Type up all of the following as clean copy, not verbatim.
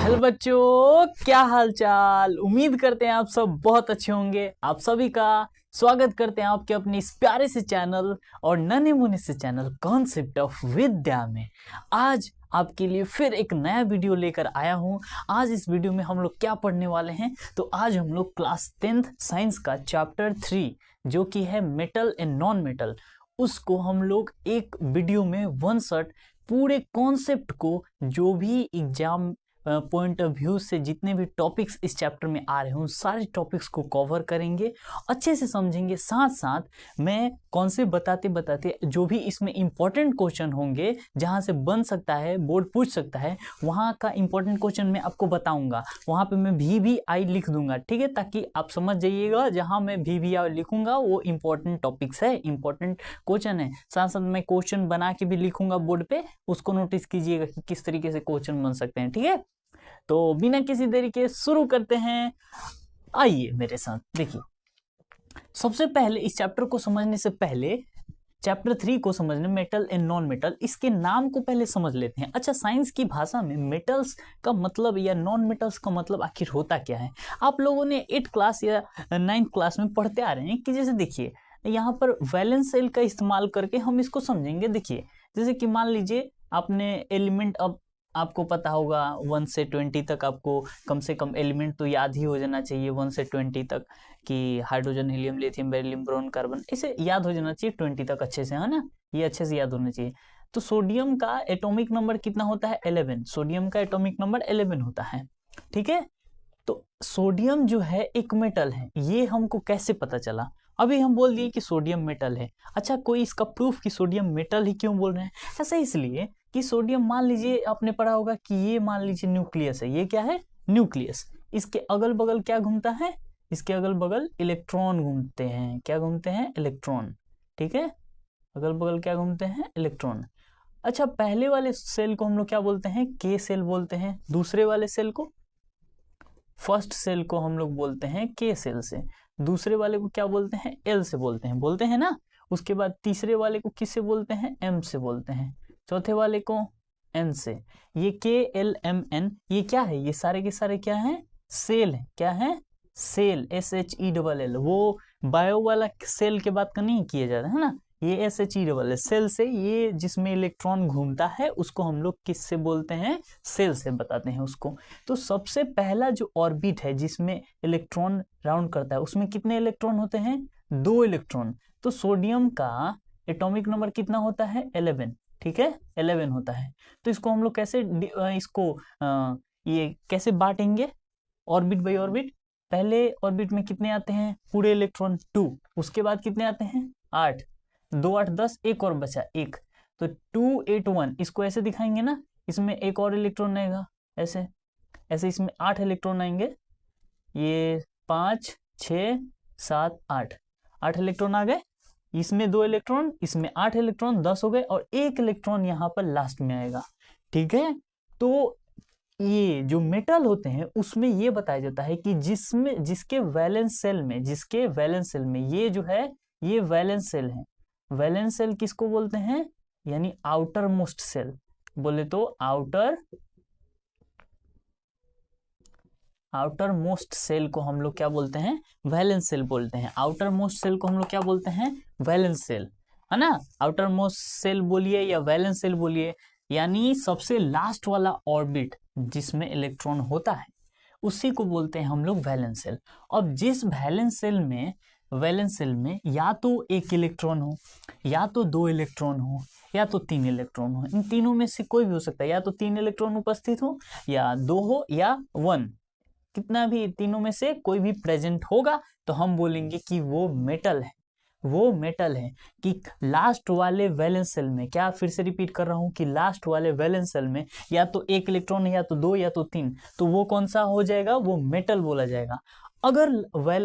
Hello बच्चों, क्या हाल चाल। उम्मीद करते हैं आप सब बहुत अच्छे होंगे। आप सभी का स्वागत करते हैं आपके अपने इस प्यारे से चैनल और नन्हे मुन्ने से चैनल कॉन्सेप्ट ऑफ विद्या में। आज आपके लिए फिर एक नया वीडियो लेकर आया हूं। आज इस वीडियो में हम लोग क्या पढ़ने वाले हैं, तो आज हम लोग क्लास 10th साइंस का चैप्टर 3 जो कि है मेटल एंड नॉन मेटल, उसको हम लोग एक वीडियो में वन शॉट पूरे कॉन्सेप्ट को, जो भी एग्जाम पॉइंट ऑफ व्यू से जितने भी टॉपिक्स इस चैप्टर में आ रहे हैं उन सारे टॉपिक्स को कवर करेंगे, अच्छे से समझेंगे। साथ साथ मैं कॉन्सेप्ट बताते बताते जो भी इसमें इंपॉर्टेंट क्वेश्चन होंगे, जहां से बन सकता है, बोर्ड पूछ सकता है, वहां का इंपॉर्टेंट क्वेश्चन मैं आपको बताऊंगा। वहां पे मैं VVI लिख दूंगा, ठीक है, ताकि आप समझ जाइएगा जहां मैं VVI लिखूंगा वो इंपॉर्टेंट टॉपिक्स है, इंपॉर्टेंट क्वेश्चन है। साथ साथ मैं क्वेश्चन बना के भी लिखूंगा बोर्ड पे, उसको नोटिस कीजिएगा कि किस तरीके से क्वेश्चन बन सकते हैं, ठीक है। तो बिना किसी देरी के शुरू करते हैं। आइए मेरे साथ देखिए। सबसे पहले इस चैप्टर को समझने से पहले चैप्टर 3 को समझने, मेटल एंड नॉन मेटल, इसके नाम को पहले समझ लेते हैं। अच्छा, साइंस की भाषा में मेटल्स का मतलब या नॉन मेटल्स का मतलब आखिर होता क्या है? आप लोगों ने 8th क्लास या 9th क्लास में पढ़ते आ रहे हैं कि जैसे देखिए यहाँ पर वैलेंस सेल का इस्तेमाल करके हम इसको समझेंगे। देखिए जैसे कि मान लीजिए आपने एलिमेंट, अब आपको पता होगा 1 से 20 तक आपको कम से कम एलिमेंट तो याद ही हो जाना चाहिए, 1 से 20 तक, कि hydrogen, helium, lithium, beryllium, boron, carbon, इसे याद हो जाना चाहिए 20 तक अच्छे से, है ना, ये अच्छे से याद होना चाहिए। तो सोडियम का एटॉमिक नंबर कितना होता है? 11। सोडियम का एटॉमिक नंबर 11 होता है, ठीक है। तो सोडियम जो है एक मेटल है, ये हमको कैसे पता चला? अभी हम बोल दिए कि सोडियम मेटल है। अच्छा, कोई इसका प्रूफ कि सोडियम मेटल ही क्यों बोल रहे हैं? ऐसा इसलिए कि सोडियम, मान लीजिए आपने पढ़ा होगा कि ये मान लीजिए न्यूक्लियस है। ये क्या है? न्यूक्लियस। इसके अगल बगल क्या घूमता है? इसके अगल बगल इलेक्ट्रॉन घूमते हैं। क्या घूमते हैं? इलेक्ट्रॉन, ठीक है। अगल बगल क्या घूमते हैं? इलेक्ट्रॉन। अच्छा, पहले वाले सेल को हम लोग क्या बोलते हैं? के सेल बोलते हैं। दूसरे वाले सेल को, फर्स्ट सेल को हम लोग बोलते हैं के सेल से। दूसरे वाले को क्या बोलते हैं? एल से बोलते हैं ना। उसके बाद तीसरे वाले को किससे बोलते हैं? एम से बोलते हैं। चौथे वाले को एन से। ये KLMN, ये क्या है? ये सारे के सारे क्या है? सेल है। क्या है? Shell, SHELL। वो बायो वाला सेल के बात का नहीं किया जाता है ना, ये SHELL सेल से, ये जिसमें इलेक्ट्रॉन घूमता है उसको हम लोग किससे बोलते हैं? सेल से बताते हैं उसको। तो सबसे पहला जो ऑर्बिट है जिसमें इलेक्ट्रॉन राउंड करता है, उसमें कितने इलेक्ट्रॉन होते हैं? 2 इलेक्ट्रॉन। तो सोडियम का एटॉमिक नंबर कितना होता है? 11, ठीक है, 11 होता है। तो इसको हम लोग कैसे ये कैसे बांटेंगे ऑर्बिट बाई ऑर्बिट? पहले ऑर्बिट में कितने आते हैं पूरे इलेक्ट्रॉन? 2। उसके बाद कितने आते हैं? 8। 2 8 10, एक और बचा 1, तो 2 8 1। इसको ऐसे दिखाएंगे ना, इसमें एक और इलेक्ट्रॉन आएगा, ऐसे ऐसे इसमें 8 इलेक्ट्रॉन आएंगे। ये 5 6 7 8, 8 इलेक्ट्रॉन आ गए। इसमें 2 इलेक्ट्रॉन, इसमें 8 इलेक्ट्रॉन, 10 हो गए, और 1 इलेक्ट्रॉन यहाँ पर लास्ट में आएगा, ठीक है। तो ये जो मेटल होते हैं उसमें ये बताया जाता है कि जिसमें जिसके वैलेंस सेल में ये जो है, ये वैलेंस सेल है। वैलेंस सेल किसको बोलते हैं? यानी आउटर मोस्ट सेल। बोले तो आउटर मोस्ट सेल को हम लोग क्या बोलते हैं? वैलेंस सेल बोलते हैं। आउटर मोस्ट सेल को हम लोग क्या बोलते हैं? वैलेंस सेल, है ना। आउटर मोस्ट सेल बोलिए या वैलेंस सेल बोलिए, यानी सबसे लास्ट वाला ऑर्बिट जिसमें इलेक्ट्रॉन होता है उसी को बोलते हैं हम लोग वैलेंस सेल। अब जिस वैलेंस सेल में या तो 1 इलेक्ट्रॉन हो, या तो 2 इलेक्ट्रॉन हो, या तो 3 इलेक्ट्रॉन हो। इन तीनों में से कोई भी हो सकता है, या तो 3 इलेक्ट्रॉन उपस्थित हो, या 2 हो, या 1। कितना भी तीनों में से कोई भी प्रेजेंट होगा तो हम बोलेंगे कि वो मेटल है। वो मेटल है कि लास्ट वाले वैलेंस सेल में, क्या फिर से रिपीट कर रहा हूं कि लास्ट वाले वैलेंस सेल में या तो 1 इलेक्ट्रॉन है, या तो 2, या तो 3, तो वो कौन सा हो जाएगा? वो मेटल बोला जाएगा। अगर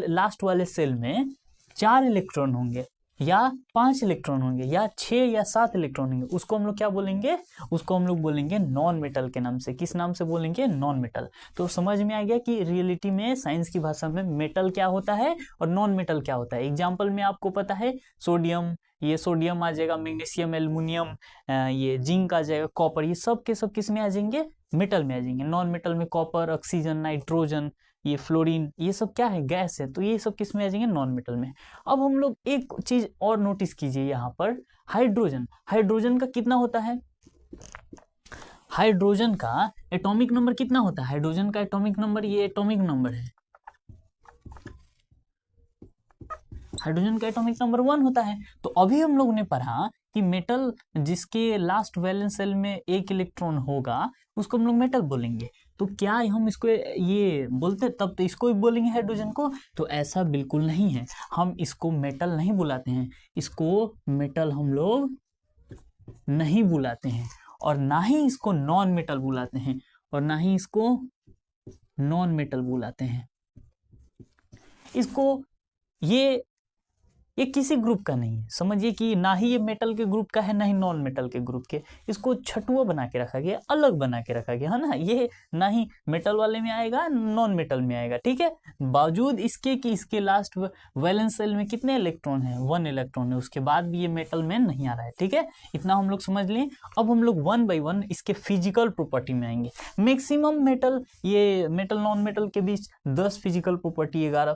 लास्ट वाले सेल में 4 इलेक्ट्रॉन होंगे, या 5 इलेक्ट्रॉन होंगे या 6 या 7 इलेक्ट्रॉन होंगे, उसको हम लोग क्या बोलेंगे, उसको हम लोग बोलेंगे नॉन मेटल के नाम से। किस नाम से बोलेंगे, नॉन मेटल। तो समझ में आ गया कि रियलिटी में साइंस की भाषा में मेटल क्या होता है और नॉन मेटल क्या होता है। एग्जाम्पल में आपको पता है सोडियम, ये सोडियम आ जाएगा, मैग्नीशियम, एल्युमिनियम, ये जिंक आ जाएगा, कॉपर, ये सब के सब किस में आ जाएंगे, मेटल में आ जाएंगे। नॉन मेटल में कॉपर, ऑक्सीजन, नाइट्रोजन, ये फ्लोरीन, ये सब क्या है, गैस है, तो ये सब किस में आ जाएंगे, नॉन मेटल में। अब हम लोग एक चीज और नोटिस कीजिए यहाँ पर, हाइड्रोजन। हाइड्रोजन का कितना होता है, हाइड्रोजन का एटॉमिक नंबर कितना होता है, हाइड्रोजन का एटॉमिक नंबर, ये एटॉमिक नंबर है, हाइड्रोजन का एटॉमिक नंबर 1 होता है। तो अभी हम लोग ने पढ़ा कि मेटल जिसके लास्ट वैलेंस शेल में एक इलेक्ट्रॉन होगा उसको हम लोग मेटल बोलेंगे। तो क्या हम इसको ये बोलते तब तो इसको भी बोलेंगे हाइड्रोजन को, तो ऐसा बिल्कुल नहीं है। हम इसको मेटल नहीं बुलाते हैं, इसको मेटल हम लोग नहीं बुलाते हैं, और ना ही इसको नॉन मेटल बुलाते हैं, और ना ही इसको नॉन मेटल बुलाते हैं। इसको ये किसी ग्रुप का नहीं है, समझिए कि ना ही ये मेटल के ग्रुप का है, ना ही नॉन मेटल के ग्रुप के। इसको छठुआ बना के रखा गया, अलग बना के रखा गया है ना, ये ना ही मेटल वाले में आएगा, नॉन मेटल में आएगा, ठीक है। बावजूद इसके कि इसके लास्ट वैलेंस शेल में कितने इलेक्ट्रॉन है, 1 इलेक्ट्रॉन है, उसके बाद भी ये मेटल में नहीं आ रहा है, ठीक है। इतना हम लोग समझ लें। अब हम लोग 1 बाई 1 इसके फिजिकल प्रॉपर्टी में आएंगे। मैक्सिमम मेटल, ये मेटल नॉन मेटल के बीच 10 फिजिकल प्रॉपर्टी, 11,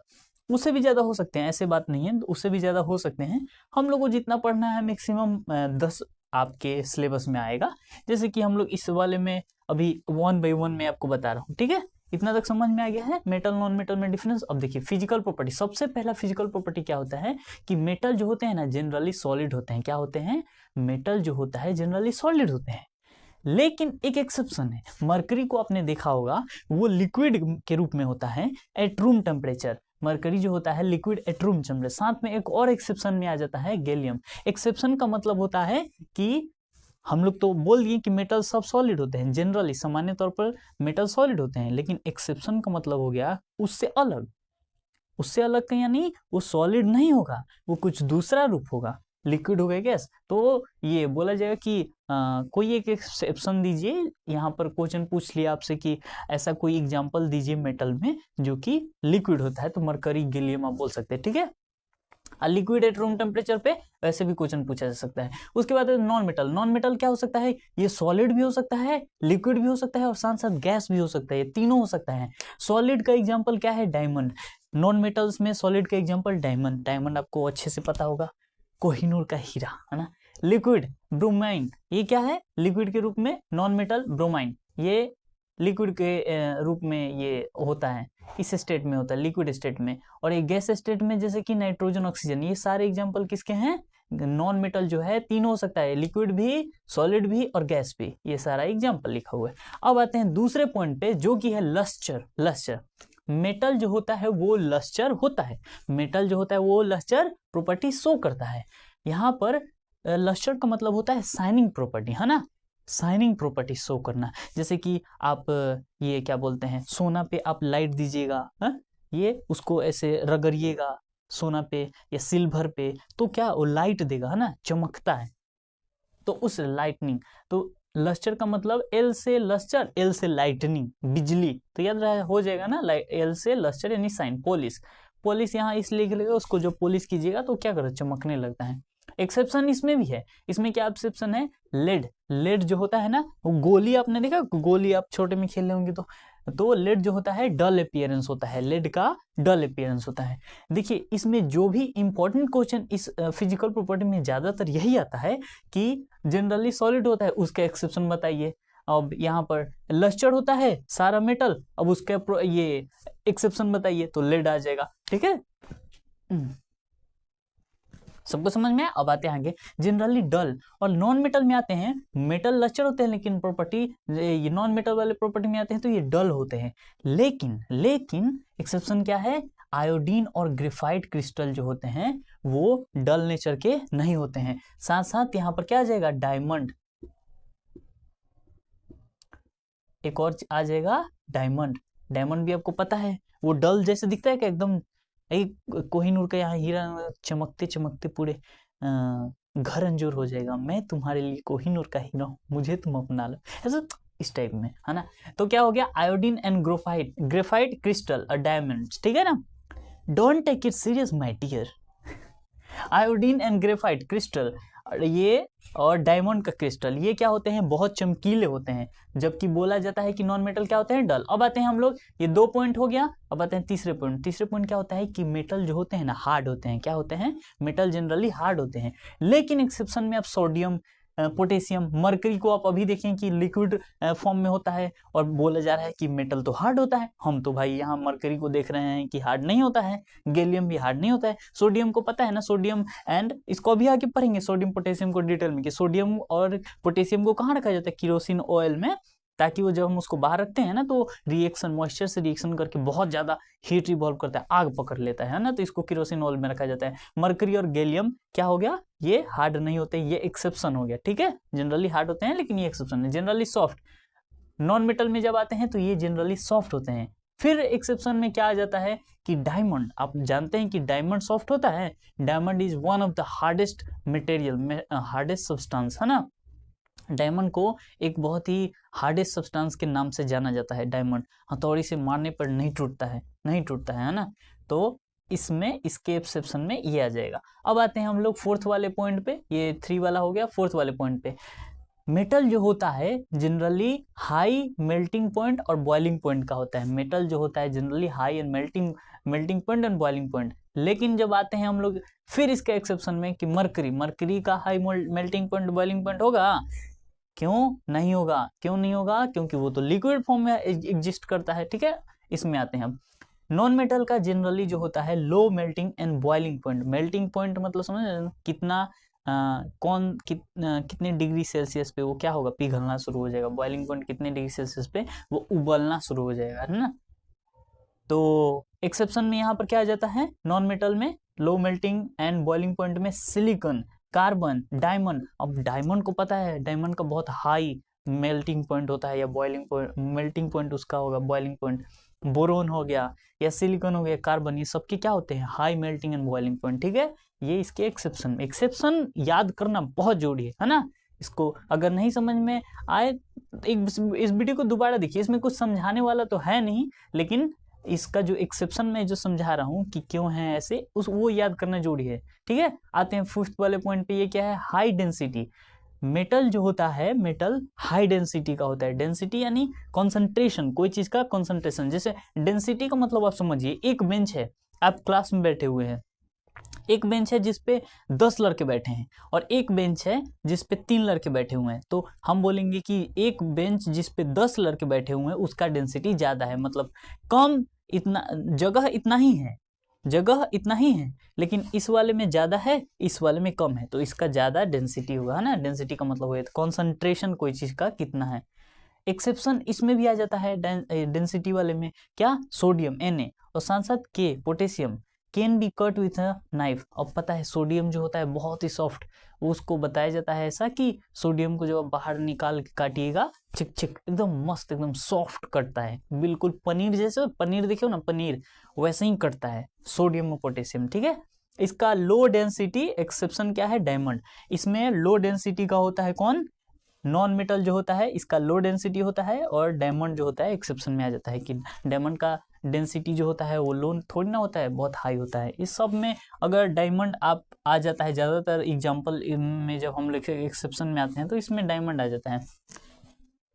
उससे भी ज्यादा हो सकते हैं, ऐसे बात नहीं है, उससे भी ज्यादा हो सकते हैं। हम लोग को जितना पढ़ना है मैक्सिमम 10 आपके सिलेबस में आएगा। जैसे कि हम लोग इस वाले में अभी 1 बाई 1 में आपको बता रहा हूँ, ठीक है। इतना तक समझ में आ गया है मेटल नॉन मेटल में डिफरेंस। अब देखिए फिजिकल प्रॉपर्टी, सबसे पहला फिजिकल प्रॉपर्टी क्या होता है कि मेटल जो होते हैं ना जनरली सॉलिड होते हैं। क्या होते हैं, मेटल जो होता है जनरली सॉलिड होते हैं। लेकिन एक एक्सेप्शन है, मरकरी को आपने देखा होगा, वो लिक्विड के रूप में होता है एट रूम टेम्परेचर। मरकरी जो होता है लिक्विड एट रूम टेम्परेचर। साथ में एक और एक्सेप्शन में आ जाता है गैलियम। एक्सेप्शन का मतलब होता है कि हम लोग तो बोल दिए कि मेटल सब सॉलिड होते हैं, जनरली सामान्य तौर पर मेटल सॉलिड होते हैं, लेकिन एक्सेप्शन का मतलब हो गया उससे अलग। उससे अलग का यानी वो सॉलिड नहीं होगा, वो कुछ दूसरा रूप होगा, लिक्विड हो गया, गैस। तो ये बोला जाएगा कि कोई एक एक्सेप्शन दीजिए। यहाँ पर क्वेश्चन पूछ लिया आपसे कि ऐसा कोई एग्जांपल दीजिए मेटल में जो कि लिक्विड होता है, तो मरकरी, गैलियम आप बोल सकते हैं, ठीक है। लिक्विड एट रूम टेम्परेचर पे वैसे भी क्वेश्चन पूछा जा सकता है। उसके बाद नॉन मेटल। नॉन मेटल क्या हो सकता है, ये सॉलिड भी हो सकता है, लिक्विड भी हो सकता है, और साथ साथ गैस भी हो सकता है, ये तीनों हो सकता है। सॉलिड का एग्जांपल क्या है, डायमंड। नॉन मेटल्स में सॉलिड का एग्जांपल डायमंड। डायमंड आपको अच्छे से पता होगा, कोहिनूर का हीरा, है ना। लिक्विड ब्रोमाइन, ये क्या है, लिक्विड के रूप में नॉन मेटल ब्रोमाइन, ये लिक्विड के रूप में ये होता है, इस स्टेट में होता है, लिक्विड स्टेट में। और एक गैस स्टेट में जैसे कि नाइट्रोजन, ऑक्सीजन, ये सारे एग्जांपल किसके हैं, नॉन मेटल जो है तीनों हो सकता है, लिक्विड भी, सॉलिड भी और गैस भी, ये सारा एग्जांपल लिखा हुआ है। अब आते हैं दूसरे पॉइंट पे जो कि है लस्टर। लस्टर, मेटल जो होता है वो लस्टर होता है, मेटल जो होता है वो लस्टर प्रॉपर्टी शो करता है। यहाँ पर लस्टर का मतलब होता है शाइनिंग प्रॉपर्टी, है ना, शाइनिंग प्रॉपर्टी शो करना। जैसे कि आप ये क्या बोलते हैं, सोना पे आप लाइट दीजिएगा, ये उसको ऐसे रगड़िएगा सोना पे या सिल्वर पे, तो क्या वो लाइट देगा, है ना, चमकता है, तो उस लाइटनिंग। तो लस्टर का मतलब एल से लस्टर, एल से लाइटनिंग, बिजली, तो याद रहा हो जाएगा ना, एल से लस्टर यानी साइन। पॉलिश, पॉलिश यहाँ इसलिए लिखेगा, उसको जो पॉलिश कीजिएगा तो क्या करो, चमकने लगता है। एक्सेप्शन इसमें भी है। इसमें क्या एक्सेप्शन है, लेड। लेड जो होता है ना, वो गोली, आपने देखा गोली, आप छोटे में खेले होंगे तो लेड जो होता है डल अपीयरेंस होता है, लेड का डल अपीयरेंस होता है। देखिए इसमें जो भी इंपॉर्टेंट क्वेश्चन इस फिजिकल प्रॉपर्टी में ज्यादातर यही आता है कि जनरली सॉलिड होता है, उसका एक्सेप्शन बताइए। अब यहाँ पर लस्टर होता है सारा मेटल, अब उसका ये एक्सेप्शन बताइए, तो लेड आ जाएगा, ठीक है। सबको समझ में आया। अब आते हैं आगे, जनरली डल और नॉन मेटल में आते हैं। मेटल लस्टर होते हैं, लेकिन प्रॉपर्टी ये नॉन मेटल वाले प्रॉपर्टी में आते हैं तो ये डल होते हैं। लेकिन एक्सेप्शन क्या है, आयोडीन और ग्रेफाइट क्रिस्टल जो होते हैं वो डल नेचर के नहीं होते हैं। साथ साथ यहाँ पर क्या आ जाएगा, डायमंड, एक और आ जाएगा डायमंड। डायमंड भी आपको पता है वो डल जैसे दिखता है कि एकदम कोहिनूर का यहाँ हीरा चमकते चमकते पूरे घर अंजूर हो जाएगा, मैं तुम्हारे लिए कोहिनूर का हीरा हूँ, मुझे तुम अपना लो, ऐसा इस टाइप में, है ना। तो क्या हो गया, आयोडीन एंड ग्रेफाइट क्रिस्टल और डायमंड्स, ठीक है ना। Don't take it serious my dear. Iodine and graphite crystal ये और डायमंड का क्रिस्टल, ये क्या होते हैं, बहुत चमकीले होते हैं, जबकि बोला जाता है कि नॉन मेटल क्या होते हैं, डल। अब आते हैं हम लोग, ये 2 पॉइंट हो गया, अब आते हैं तीसरे पॉइंट क्या होता है कि मेटल जो होते हैं ना हार्ड होते हैं, क्या होते हैं, मेटल जनरली हार्ड होते हैं, लेकिन एक्सेप्शन में आप सोडियम, पोटेशियम, मरकरी को आप अभी देखें कि लिक्विड फॉर्म में होता है और बोला जा रहा है कि मेटल तो हार्ड होता है। हम तो भाई यहाँ मरकरी को देख रहे हैं कि हार्ड नहीं होता है, गैलियम भी हार्ड नहीं होता है, सोडियम को पता है ना, सोडियम एंड इसको अभी आगे पढ़ेंगे सोडियम पोटेशियम को डिटेल में कि सोडियम और पोटेशियम को कहाँ रखा जाता है, किरोसिन ऑयल में, ताकि वो जब हम उसको बाहर रखते हैं ना तो रिएक्शन, मॉइस्चर से रिएक्शन करके बहुत ज्यादा हीट रिवॉल्व करता है, आग पकड़ लेता है ना, तो इसको किरोसिन ऑयल में रखा जाता है। मरकरी और गैलियम क्या हो गया, ये हार्ड नहीं होते, ये एक्सेप्शन हो गया, ठीक है। जनरली हार्ड होते हैं लेकिन ये एक्सेप्शन है, जनरली सॉफ्ट। नॉन मेटल में जब आते हैं तो ये जनरली सॉफ्ट होते हैं। फिर एक्सेप्शन में क्या आ जाता है कि डायमंड, आप जानते हैं कि डायमंड सॉफ्ट होता है, diamond is one of the hardest material, hardest substance, है ना। डायमंड को एक बहुत ही हार्डेस्ट सब्सटेंस के नाम से जाना जाता है। डायमंड हथौड़ी से मारने पर नहीं टूटता है ना। तो इसमें, इसके एक्सेप्शन में ये आ जाएगा। अब आते हैं हम लोग फोर्थ वाले पॉइंट पे, ये 3 वाला हो गया, फोर्थ वाले पॉइंट पे। मेटल जो होता है जनरली हाई मेल्टिंग पॉइंट और बॉइलिंग पॉइंट का होता है। मेटल जो होता है generally high and melting point and boiling point. लेकिन जब आते हैं हम लोग फिर इसके एक्सेप्शन में कि मरकरी का high melting point boiling point होगा, क्यों नहीं होगा, क्योंकि वो तो लिक्विड फॉर्म में एग्जिस्ट करता है, ठीक है। इसमें आते हैं हम, नॉन मेटल का जनरली जो होता है low melting and boiling point. Melting point मतलब समझ कितना कितने डिग्री सेल्सियस पे वो क्या होगा, पिघलना शुरू हो जाएगा। बॉइलिंग पॉइंट कितने डिग्री सेल्सियस पे वो उबलना शुरू हो जाएगा, है ना। तो एक्सेप्शन में यहाँ पर क्या आ जाता है, नॉन मेटल में low melting and boiling point में सिलिकॉन, कार्बन, डायमंड। अब डायमंड को पता है, डायमंड का बहुत हाई मेल्टिंग पॉइंट होता है या बॉइलिंग पॉइंट, मेल्टिंग पॉइंट उसका होगा बॉइलिंग पॉइंट। बोरोन हो गया या सिलिकॉन हो गया, कार्बन, ये सबके क्या होते हैं, high melting and boiling point, ठीक है। ये इसके एक्सेप्शन याद करना बहुत जरूरी है ना। इसको अगर नहीं समझ में आए, एक इस वीडियो को दोबारा देखिए, इसमें कुछ समझाने वाला तो है नहीं, लेकिन इसका जो एक्सेप्शन में जो समझा रहा हूँ कि क्यों है ऐसे, वो याद करना जरूरी है, ठीक है। आते हैं फिफ्थ वाले पॉइंट पे, ये क्या है, हाई डेंसिटी। मेटल जो होता है, मेटल हाई डेंसिटी का होता है। डेंसिटी यानी कॉन्सेंट्रेशन, कोई चीज का कॉन्सेंट्रेशन। जैसे डेंसिटी का मतलब आप समझिए, एक बेंच है, आप क्लास में बैठे हुए हैं, एक बेंच है जिसपे 10 लड़के बैठे हैं और एक बेंच है जिसपे 3 लड़के बैठे हुए हैं, तो हम बोलेंगे कि एक बेंच जिसपे 10 लड़के बैठे हुए हैं उसका डेंसिटी ज्यादा है, मतलब कम, इतना जगह इतना ही है, लेकिन इस वाले में ज्यादा है, इस वाले में कम है, तो इसका ज्यादा डेंसिटी होगा, है ना। डेंसिटी का मतलब है कॉन्सेंट्रेशन कोई चीज का कितना है। एक्सेप्शन इसमें भी आ जाता है डेंसिटी वाले में, क्या, सोडियम Na और साथ साथ के, potassium can be cut with a knife. अब पता है सोडियम जो होता है बहुत ही सॉफ्ट, उसको बताया जाता है ऐसा कि सोडियम को जब आप बाहर निकाल के काटिएगा, चिक चिक एकदम मस्त, एकदम सॉफ्ट कटता है, बिल्कुल पनीर जैसे, पनीर देखियो ना, पनीर वैसे ही कटता है सोडियम और पोटेशियम, ठीक है। इसका लो डेंसिटी एक्सेप्शन क्या है, डायमंड। इसमें लो डेंसिटी का होता है कौन, नॉन मेटल जो होता है इसका लो डेंसिटी होता है, और डायमंड जो होता है एक्सेप्शन में आ जाता है कि डायमंड का डेंसिटी जो होता है वो लो थोड़ी ना होता है, बहुत हाई होता है। इस सब में अगर डायमंड आप आ जाता है, ज़्यादातर एग्जांपल में जब हम लोग एक्सेप्शन में आते हैं तो इसमें डायमंड आ जाता है।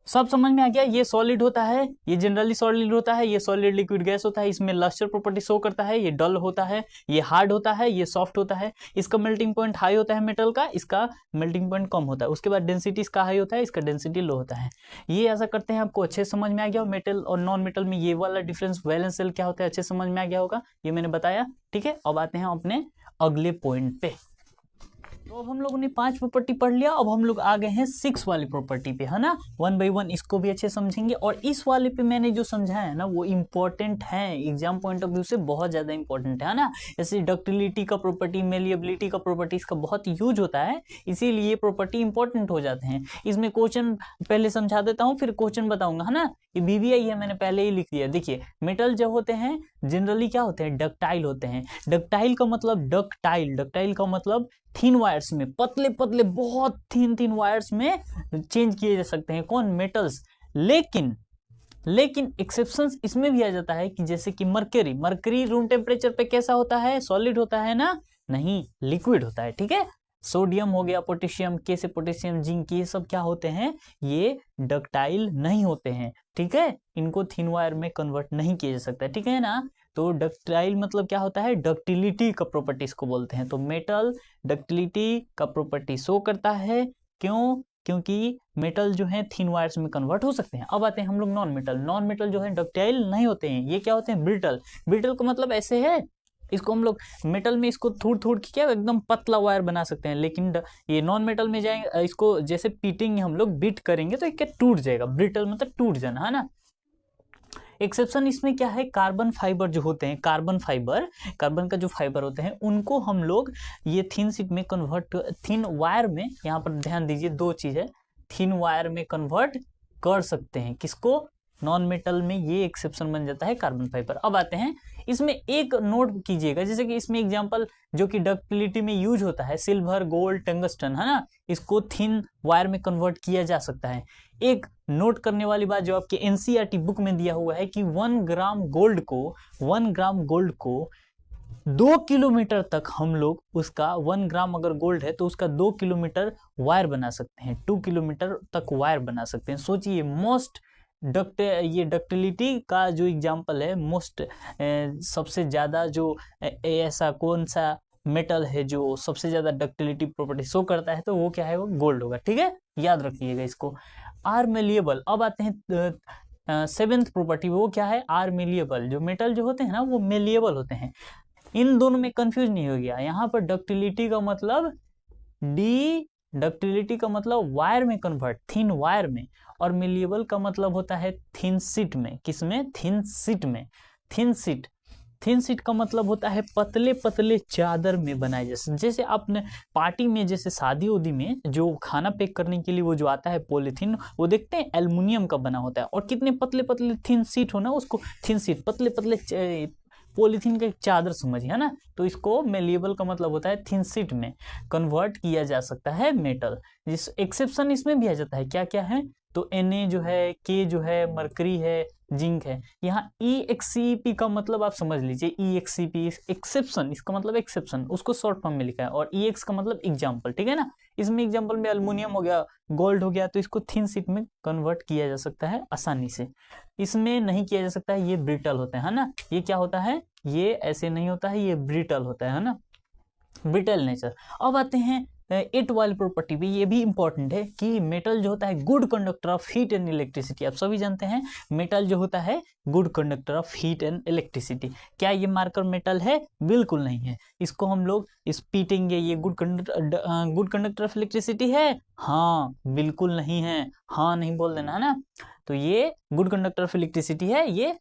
सब समझ में आ गया। ये सॉलिड होता है, ये जनरली सॉलिड होता है, ये सॉलिड लिक्विड गैस होता है, इसमें लस्टर प्रॉपर्टी शो करता है, ये डल होता है, ये हार्ड होता है, ये सॉफ्ट होता है। इसका मेल्टिंग पॉइंट हाई होता है मेटल का, इसका मेल्टिंग पॉइंट कम होता है। उसके बाद डेंसिटी इसका हाई होता है, इसका डेंसिटी लो होता है। ये ऐसा करते हैं, आपको अच्छे समझ में आ गया। मेटल और नॉन मेटल में ये वाला डिफरेंस, वैलेंस सेल क्या होता है, अच्छे समझ में आ गया होगा, ये मैंने बताया, ठीक है। अब आते हैं अपने अगले पॉइंट पे। तो अब हम लोगों ने 5 प्रॉपर्टी पढ़ लिया, अब हम लोग आ गए हैं 6 वाली प्रॉपर्टी पे, है ना। 1 बाई 1 इसको भी अच्छे समझेंगे। और इस वाले पे मैंने जो समझाया है ना वो इंपॉर्टेंट है, एग्जाम पॉइंट ऑफ व्यू से बहुत ज्यादा इंपॉर्टेंट है ना। जैसे डक्टिलिटी का प्रॉपर्टी, मेलिएबिलिटी का प्रॉपर्टी इसका बहुत यूज होता है, इसीलिए ये प्रॉपर्टी इंपॉर्टेंट हो जाते हैं। इसमें क्वेश्चन पहले समझा देता हूँ फिर क्वेश्चन बताऊंगा, है ना। ये बीबीआई है, मैंने पहले ही लिख दिया। देखिए मेटल जो होते हैं जनरली क्या होते हैं, डक्टाइल होते हैं। डक्टाइल का मतलब डक्टाइल का मतलब थिन वायर्स में, पतले पतले बहुत थिन वायर्स में चेंज किए जा सकते हैं, कौन, मेटल्स। लेकिन एक्सेप्शंस इसमें भी आ जाता है कि जैसे कि मरकरी रूम टेम्परेचर पे कैसा होता है, सॉलिड होता है ना, नहीं लिक्विड होता है, ठीक है। सोडियम हो गया, पोटेशियम, के से पोटेशियम, जिंक, ये सब क्या होते हैं, ये डक्टाइल नहीं होते हैं, ठीक है। इनको थिन वायर में कन्वर्ट नहीं किया जा सकता, ठीक है ना। तो डक्टाइल मतलब क्या होता है, डक्टिलिटी का प्रॉपर्टीज को बोलते हैं। तो मेटल डक्टिलिटी का प्रॉपर्टी शो करता है, क्यों, क्योंकि मेटल जो है थिन वायर्स में कन्वर्ट हो सकते हैं। अब आते हैं हम लोग नॉन मेटल जो है डक्टाइल नहीं होते हैं, ये क्या होते हैं, ब्रिटल का मतलब ऐसे है, इसको हम लोग मेटल में इसको थोड़ के क्या एकदम पतला वायर बना सकते हैं, लेकिन ये नॉन मेटल में जाएंगे, इसको जैसे पीटेंगे हम लोग, बीट करेंगे तो क्या टूट जाएगा, ब्रिटल मतलब टूट जाना, है ना। एक्सेप्शन इसमें क्या है, कार्बन फाइबर जो होते हैं, कार्बन का जो फाइबर होते हैं उनको हम लोग ये थिन शीट में कन्वर्ट, थिन वायर में, यहाँ पर ध्यान दीजिए दो चीज है, थिन वायर में कन्वर्ट कर सकते हैं, किसको, नॉन मेटल में। ये एक्सेप्शन बन जाता है कार्बन फाइबर। अब आते हैं इसमें एक नोट कीजिएगा, जैसे कि इसमें एग्जांपल जो कि डक्टिलिटी में यूज होता है, सिल्वर, गोल्ड, टंगस्टन, है ना, इसको थिन वायर में कन्वर्ट किया जा सकता है। एक नोट करने वाली बात जो आपके एनसीईआरटी बुक में दिया हुआ है कि 1 ग्राम गोल्ड को 2 किलोमीटर तक हम लोग उसका, 1 ग्राम अगर गोल्ड है तो उसका 2 किलोमीटर वायर बना सकते हैं, 2 किलोमीटर तक वायर बना सकते हैं। सोचिए ये डक्टिलिटी का जो एग्जांपल है, सबसे ज्यादा जो ऐसा कौन सा मेटल है जो सबसे ज्यादा डक्टिलिटी प्रॉपर्टी शो करता है, तो वो क्या है, वो गोल्ड होगा, ठीक है, याद रखिएगा इसको। Are malleable. अब आते हैं 7th प्रॉपर्टी, वो क्या है, आर मेलिएबल। जो मेटल जो होते हैं ना वो मेलिएबल होते हैं, इन दोनों में कंफ्यूज नहीं हो गया। यहाँ पर डक्टिलिटी का मतलब वायर में कन्वर्ट, थिन वायर में, और मेलिएबल का मतलब होता है थिन शीट में, किसमें, थिन शीट का मतलब होता है पतले पतले चादर में बनाए, जैसे आपने पार्टी में, जैसे शादी उदी में जो खाना पैक करने के लिए वो जो आता है पॉलीथीन, वो देखते हैं एल्युमिनियम का बना होता है, और कितने पतले पतले थिन शीट हो ना, उसको थिन शीट, पतले पतले पॉलीथीन का एक चादर समझिए, है ना। तो इसको मेलिएबल का मतलब होता है थिन शीट में कन्वर्ट किया जा सकता है मेटल। जिस एक्सेप्शन इसमें भी आ जाता है, क्या क्या है, तो Na जो है, K जो है, मरकरी है, जिंक है। यहाँ EXCP का मतलब आप समझ लीजिए, EXCP एक्सेप्शन, इसका मतलब एक्सेप्शन, उसको शॉर्ट फॉर्म में लिखा है, और EX का मतलब एग्जाम्पल, ठीक है ना। इसमें एग्जाम्पल में अल्युमिनियम हो गया, गोल्ड हो गया, तो इसको थिन शीट में कन्वर्ट किया जा सकता है आसानी से। इसमें नहीं किया जा सकता है, ये ब्रिटल होता है ना, ये क्या होता है, ये ऐसे नहीं होता है, ये ब्रिटल होता है ना, ब्रिटल नेचर। अब आते हैं 8 वाली प्रॉपर्टी भी, ये भी इंपॉर्टेंट है कि मेटल जो होता है good conductor of heat and electricity. आप सभी जानते हैं मेटल जो होता है good conductor of heat and electricity. क्या ये मार्कर मेटल है? बिल्कुल नहीं है। इसको हम लोग इस पीटेंगे, ये गुड कंडक्टर ऑफ इलेक्ट्रिसिटी है? हाँ बिल्कुल नहीं है, हाँ नहीं बोल देना, है ना। तो ये गुड कंडक्टर ऑफ इलेक्ट्रिसिटी है, ये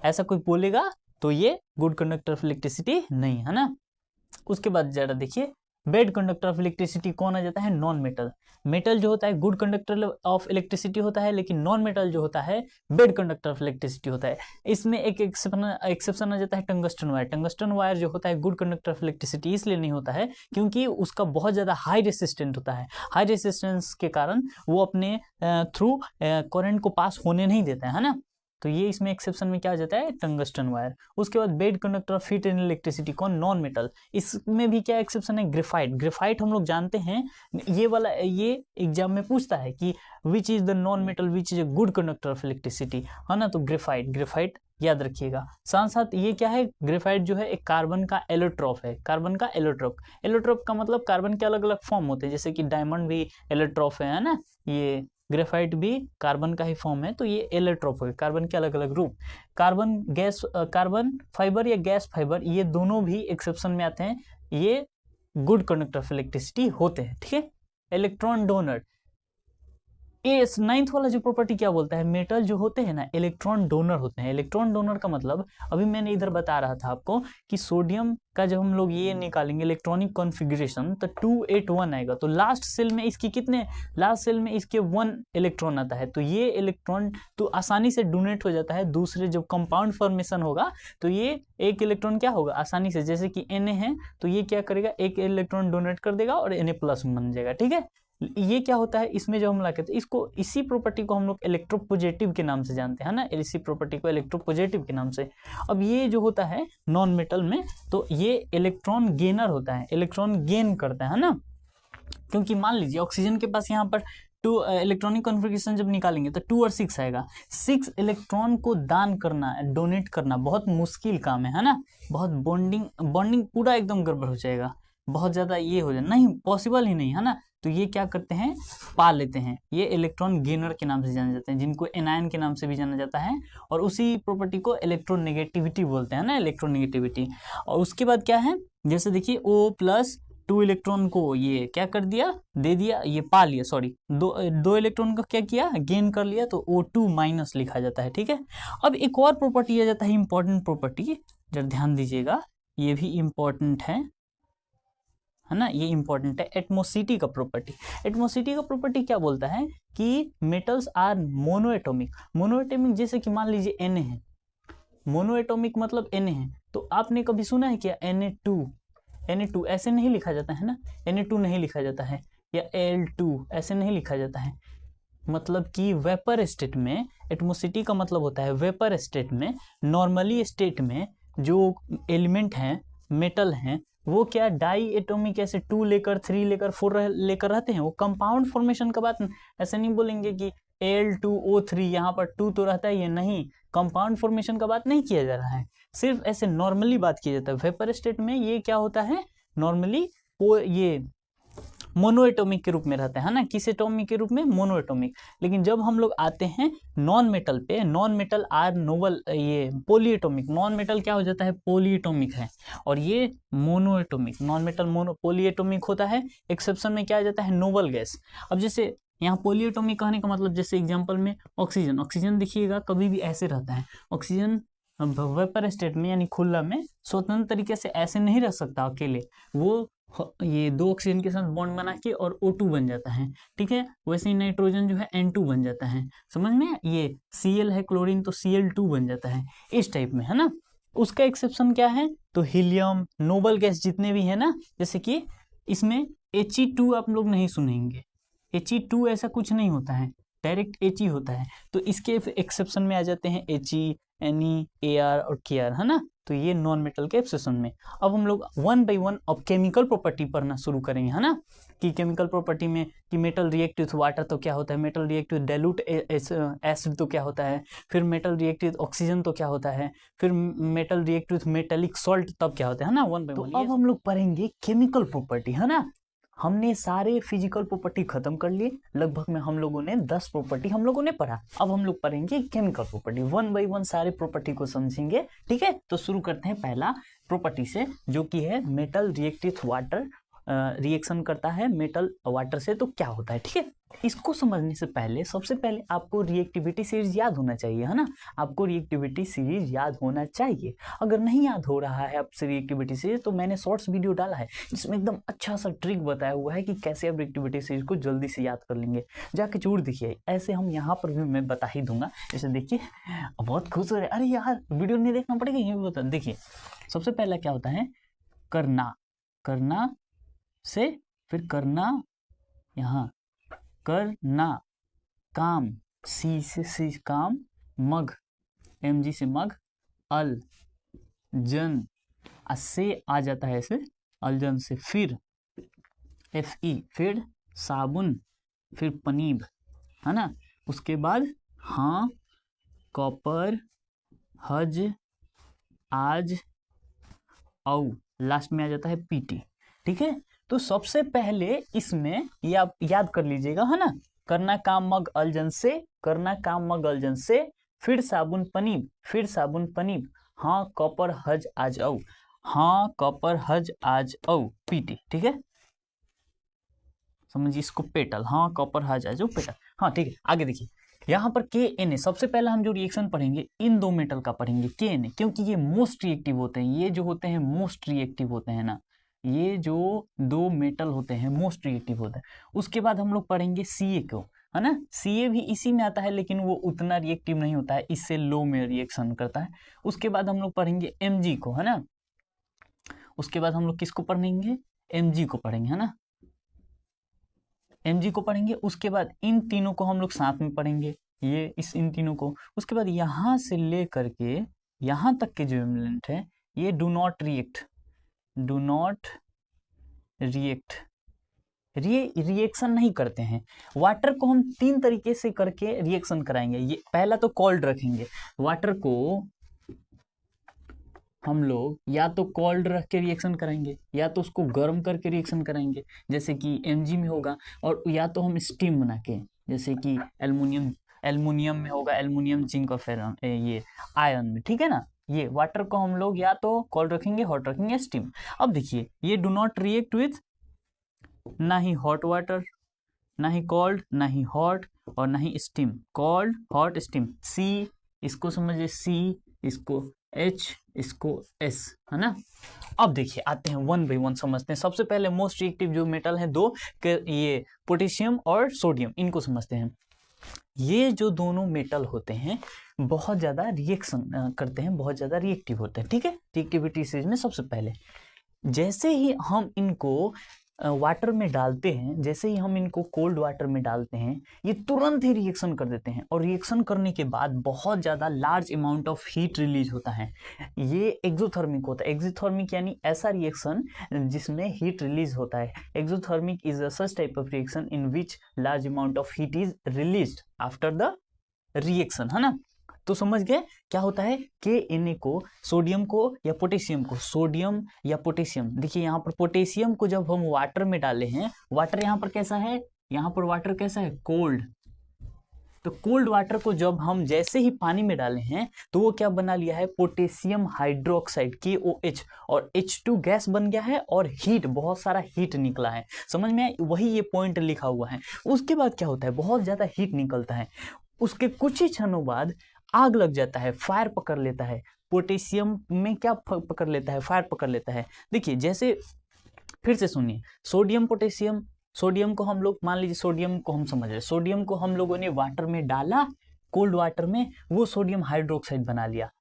ऐसा कोई बोलेगा तो ये गुड कंडक्टर ऑफ इलेक्ट्रिसिटी नहीं है ना। उसके बाद जरा देखिए, बेड कंडक्टर ऑफ इलेक्ट्रिसिटी कौन आ जाता है? Non metal. मेटल जो होता है गुड कंडक्टर ऑफ इलेक्ट्रिसिटी होता है, लेकिन नॉन मेटल जो होता है बेड कंडक्टर ऑफ इलेक्ट्रिसिटी होता है। इसमें एक एक्सेप्शन आ जाता है टंगस्टन वायर। टंगस्टन वायर जो होता है गुड कंडक्टर ऑफ इलेक्ट्रिसिटी इसलिए नहीं होता है क्योंकि उसका बहुत ज्यादा हाई रेसिस्टेंट होता है। हाई रेसिस्टेंस के कारण वो अपने थ्रू करंट को पास होने नहीं देता है ना। तो ये इसमें एक्सेप्शन में क्या आ जाता है? Tungsten wire. उसके बाद bad conductor of heat and electricity कौन? Non metal. इसमें भी क्या एक्सेप्शन है? ग्रेफाइट। ग्रेफाइट हम लोग जानते हैं, ये वाला ये एग्जाम में पूछता है कि which is the non metal which is a good conductor of electricity, है ना। तो ग्रेफाइट याद रखिएगा। साथ साथ ये क्या है? ग्रेफाइट जो है एक कार्बन का एलोट्रॉप है, कार्बन का एलोट्रॉप। एलोट्रॉप का मतलब कार्बन के अलग अलग फॉर्म होते हैं, जैसे कि डायमंड भी एलोट्रॉप है ना, ये ग्रेफाइट भी कार्बन का ही फॉर्म है। तो ये एलोट्रॉप है, कार्बन के अलग अलग रूप। कार्बन फाइबर या गैस फाइबर, ये दोनों भी एक्सेप्शन में आते हैं। ये गुड कंडक्टर ऑफ इलेक्ट्रिसिटी होते हैं, ठीक है। इलेक्ट्रॉन डोनर, इस 9th वाला जो प्रॉपर्टी क्या बोलता है, मेटल जो होते हैं ना इलेक्ट्रॉन डोनर होते हैं। इलेक्ट्रॉन डोनर का मतलब अभी मैंने इधर बता रहा था आपको कि सोडियम का जब हम लोग ये निकालेंगे इलेक्ट्रॉनिक कॉन्फ़िगरेशन तो 281 आएगा, तो लास्ट सेल में इसकी कितने, लास्ट सेल में इसके 1 इलेक्ट्रॉन आता है, तो ये इलेक्ट्रॉन तो आसानी से डोनेट हो जाता है। दूसरे जब कंपाउंड फॉर्मेशन होगा तो ये एक इलेक्ट्रॉन क्या होगा आसानी से, जैसे कि Na है तो ये क्या करेगा, एक इलेक्ट्रॉन डोनेट कर देगा और Na प्लस बन जाएगा, ठीक है। ये क्या होता है इसमें जो हम कहते हैं इसको, इसी प्रॉपर्टी को हम लोग इलेक्ट्रोपॉजिटिव के नाम से जानते हैं ना, इसी प्रॉपर्टी को इलेक्ट्रोपॉजिटिव के नाम से। अब ये जो होता है नॉन मेटल में तो ये इलेक्ट्रॉन गेनर होता है, इलेक्ट्रॉन गेन करता है ना, क्योंकि मान लीजिए ऑक्सीजन के पास यहाँ पर 2 इलेक्ट्रॉनिक कॉन्फ़िगरेशन जब निकालेंगे तो 2 और 6 आएगा। 6 इलेक्ट्रॉन को दान करना, डोनेट करना बहुत मुश्किल काम है ना, बहुत बॉन्डिंग पूरा एकदम गड़बड़ हो जाएगा, बहुत ज़्यादा ये हो जाए, नहीं पॉसिबल ही नहीं है ना। तो ये क्या करते हैं, पा लेते हैं, ये इलेक्ट्रॉन गेनर के नाम से जाने जाते हैं, जिनको एनायन के नाम से भी जाना जाता है, और उसी प्रॉपर्टी को इलेक्ट्रोनेगेटिविटी बोलते हैं ना, इलेक्ट्रोनेगेटिविटी। और उसके बाद क्या है, जैसे देखिए O+2 इलेक्ट्रॉन को ये क्या कर दिया, दे दिया, ये पा लिया, सॉरी दो इलेक्ट्रॉन को क्या किया, गेन कर लिया, तो O2- लिखा जाता है, ठीक है। अब एक और प्रॉपर्टी आ जाता है, इंपॉर्टेंट प्रॉपर्टी, जरा ध्यान दीजिएगा, ये भी इम्पॉर्टेंट है ना, ये इंपॉर्टेंट है, एटमोसिटी का प्रॉपर्टी। एटमोसिटी का प्रॉपर्टी क्या बोलता है कि मेटल्स आर मोनोएटॉमिक। मोनोएटॉमिक जैसे कि मान लीजिए Na है, मोनोएटॉमिक मतलब Na है, तो आपने कभी सुना है क्या Na2 ऐसे नहीं लिखा जाता है ना, Na2 नहीं लिखा जाता है, या Al2 ऐसे नहीं लिखा जाता है। मतलब कि वेपर स्टेट में, एटमोसिटी का मतलब होता है वेपर स्टेट में, नॉर्मली स्टेट में जो एलिमेंट हैं, मेटल हैं, वो क्या डाई एटॉमिक ऐसे 2 लेकर 3 लेकर 4 लेकर रहते हैं, वो कंपाउंड फॉर्मेशन का बात ऐसे नहीं बोलेंगे कि Al2O3 यहाँ पर 2 तो रहता है, ये नहीं, कंपाउंड फॉर्मेशन का बात नहीं किया जा रहा है, सिर्फ ऐसे नॉर्मली बात किया जाता है। वेपर स्टेट में ये क्या होता है, नॉर्मली वो ये मोनोएटॉमिक के रूप में रहता है ना, किस एटॉमिक के रूप में, मोनोएटॉमिक। लेकिन जब हम लोग आते हैं नॉन मेटल पे, नॉन मेटल आर नोबल, ये पॉलीएटॉमिक, नॉन मेटल क्या हो जाता है, पॉलीएटॉमिक है, और ये मोनोएटॉमिक, नॉन मेटल पॉलीएटॉमिक होता है। एक्सेप्शन में क्या आ जाता है, नोबल गैस। अब जैसे यहाँ पॉलीएटॉमिक कहने का मतलब, जैसे एग्जाम्पल में ऑक्सीजन देखिएगा कभी भी ऐसे रहता है, ऑक्सीजन वेपर स्टेट में यानी खुला में स्वतंत्र तरीके से ऐसे नहीं रह सकता अकेले, वो ये 2 ऑक्सीजन के साथ बॉन्ड बना के और O2 बन जाता है, ठीक है। वैसे ही नाइट्रोजन जो है N2 बन जाता है, समझ में, ये Cl है क्लोरीन तो Cl2 बन जाता है, इस टाइप में है ना। उसका एक्सेप्शन क्या है, तो हीलियम, नोबल गैस जितने भी है ना, जैसे कि इसमें He2 आप लोग नहीं सुनेंगे, He2 ऐसा कुछ नहीं होता है, डायरेक्ट He होता है, तो इसके एक्सेप्शन में आ जाते हैं He, Ne, Ar और Kr, है ना। तो ये नॉन मेटल के एक्सेप्शन में। अब हम लोग 1 by 1 अब केमिकल प्रॉपर्टी पढ़ना शुरू करेंगे, है ना, कि केमिकल प्रॉपर्टी में कि मेटल रिएक्ट विथ वाटर तो क्या होता है, metal react with dilute acid तो क्या होता है, फिर मेटल रिएक्ट विथ ऑक्सीजन तो क्या होता है, फिर metal react with metallic salt तब क्या होता है ना, 1 by 1। तो अब हम लोग पढ़ेंगे केमिकल प्रॉपर्टी, है ना। हमने सारे फिजिकल प्रॉपर्टी खत्म कर लिए, लगभग में हम लोगों ने 10 प्रॉपर्टी हम लोगों ने पढ़ा। अब हम लोग पढ़ेंगे केमिकल प्रॉपर्टी, 1 by 1 सारे प्रॉपर्टी को समझेंगे, ठीक है। तो शुरू करते हैं पहला प्रॉपर्टी से, जो कि है metal react with water, reaction करता है मेटल वाटर से, तो क्या होता है, ठीक है। इसको समझने से पहले सबसे पहले आपको रिएक्टिविटी सीरीज याद होना चाहिए, है ना, आपको रिएक्टिविटी सीरीज याद होना चाहिए। अगर नहीं याद हो रहा है आपसे रिएक्टिविटी सीरीज, तो मैंने शॉर्ट्स वीडियो डाला है जिसमें एकदम अच्छा सा ट्रिक बताया हुआ है कि कैसे आप रिएक्टिविटी सीरीज को जल्दी से याद कर लेंगे, जाके जरूर देखिए। ऐसे हम यहाँ पर भी मैं बता ही दूंगा, जैसे देखिए बहुत खुश हो रहे, अरे यार वीडियो नहीं देखना पड़ेगा, ये भी बता। देखिए सबसे पहला क्या होता है, करना से फिर करना, यहाँ करना, काम, सी से काम, मग, mg से मग, अल जन, से आ जाता है ऐसे, अलजन से, फिर fe, फिर साबुन, फिर पनीब, है ना। उसके बाद हाँ, कॉपर, हज, आज, औ, लास्ट में आ जाता है पीटी, ठीक है। तो सबसे पहले इसमें ये आप याद कर लीजिएगा, है ना, करना काम मग अलजन से, करना काम मग अलजन से, फिर साबुन पनीब, फिर साबुन पनीब, हाँ कॉपर हज आज औ। हाँ कॉपर हज आज औ पीटी, ठीक है, समझिए इसको पेटल, हाँ कॉपर हज आज औ पेटल, हाँ ठीक है। आगे देखिए यहाँ पर के एन ए, सबसे पहले हम जो रिएक्शन पढ़ेंगे इन दो मेटल का पढ़ेंगे के एन ए, क्योंकि ये मोस्ट रिएक्टिव होते हैं, ये जो होते हैं मोस्ट रिएक्टिव होते हैं ना, ये जो दो मेटल होते हैं मोस्ट रिएक्टिव होते हैं। उसके बाद हम लोग पढ़ेंगे सी ए को, है ना, सी ए भी इसी में आता है लेकिन वो उतना रिएक्टिव नहीं होता है, इससे लो में रिएक्शन करता है। उसके बाद हम लोग पढ़ेंगे एम जी को, है ना, उसके बाद हम लोग किसको पढ़ेंगे, एम जी को पढ़ेंगे, है ना, एम जी को पढ़ेंगे। उसके बाद इन तीनों को हम लोग साथ में पढ़ेंगे, ये इन तीनों को। उसके बाद यहाँ से ले करके यहाँ तक के जो एलिमेंट है ये do not react, do not react, reaction नहीं करते हैं। वाटर को हम तीन तरीके से करके रिएक्शन कराएंगे। ये पहला तो कोल्ड रखेंगे, वाटर को हम लोग या तो कोल्ड रख के रिएक्शन कराएंगे या तो उसको गर्म करके रिएक्शन कराएंगे, जैसे कि एमजी में होगा, और या तो हम स्टीम बना के, जैसे कि एल्युमिनियम में होगा, एल्युमिनियम जिंक और फेरन ये आयरन में, ठीक है ना। ये वाटर को हम लोग या तो कोल्ड रखेंगे, हॉट रखेंगे, स्टीम। अब देखिए ये डू नॉट रिएक्ट विथ ना ही हॉट वाटर, ना ही कोल्ड, ना ही हॉट और ना ही स्टीम, कोल्ड हॉट स्टीम। सी इसको समझिए सी, इसको H, इसको S, है ना। अब देखिए आते हैं वन बाई वन समझते हैं। सबसे पहले मोस्ट रिएक्टिव जो मेटल है दो के, ये पोटेशियम और सोडियम, इनको समझते हैं। ये जो दोनों मेटल होते हैं बहुत ज़्यादा रिएक्शन करते हैं, बहुत ज़्यादा रिएक्टिव होते हैं, ठीक है। रिएक्टिविटी स्टेज में सबसे पहले जैसे ही हम इनको वाटर में डालते हैं, जैसे ही हम इनको कोल्ड वाटर में डालते हैं, ये तुरंत ही रिएक्शन कर देते हैं, और रिएक्शन करने के बाद बहुत ज़्यादा large amount of heat release होता है। ये एक्सोथर्मिक होता है। एक्सोथर्मिक यानी ऐसा रिएक्शन जिसमें हीट रिलीज होता है। Exothermic is a such type of reaction in which large amount of heat is released after the reaction, है ना। तो समझ गए क्या होता है, के एन ए को, सोडियम को या पोटेशियम को, सोडियम या पोटेशियम। देखिए यहाँ पर पोटेशियम को जब हम वाटर में डाले हैं, वाटर यहाँ पर कैसा है, यहाँ पर वाटर कैसा है, कोल्ड। तो कोल्ड वाटर को जब हम जैसे ही पानी में डाले हैं तो वो क्या बना लिया है, पोटेशियम हाइड्रोक्साइड KOH, और H2 गैस बन गया है, और हीट, बहुत सारा हीट निकला है। समझ में, वही ये पॉइंट लिखा हुआ है। उसके बाद क्या होता है, बहुत ज्यादा हीट निकलता है, उसके कुछ ही क्षणों बाद आग लग जाता है, फायर पकड़ लेता है। पोटेशियम में क्या पकड़ लेता है, फायर पकड़ लेता है। देखिए जैसे, फिर से सुनिए, सोडियम पोटेशियम, सोडियम को हम लोग मान लीजिए, सोडियम को हम समझ रहे, सोडियम को हम लोगों ने वाटर में डाला, कोल्ड वाटर में, वो सोडियम हाइड्रोक्साइड बना लिया।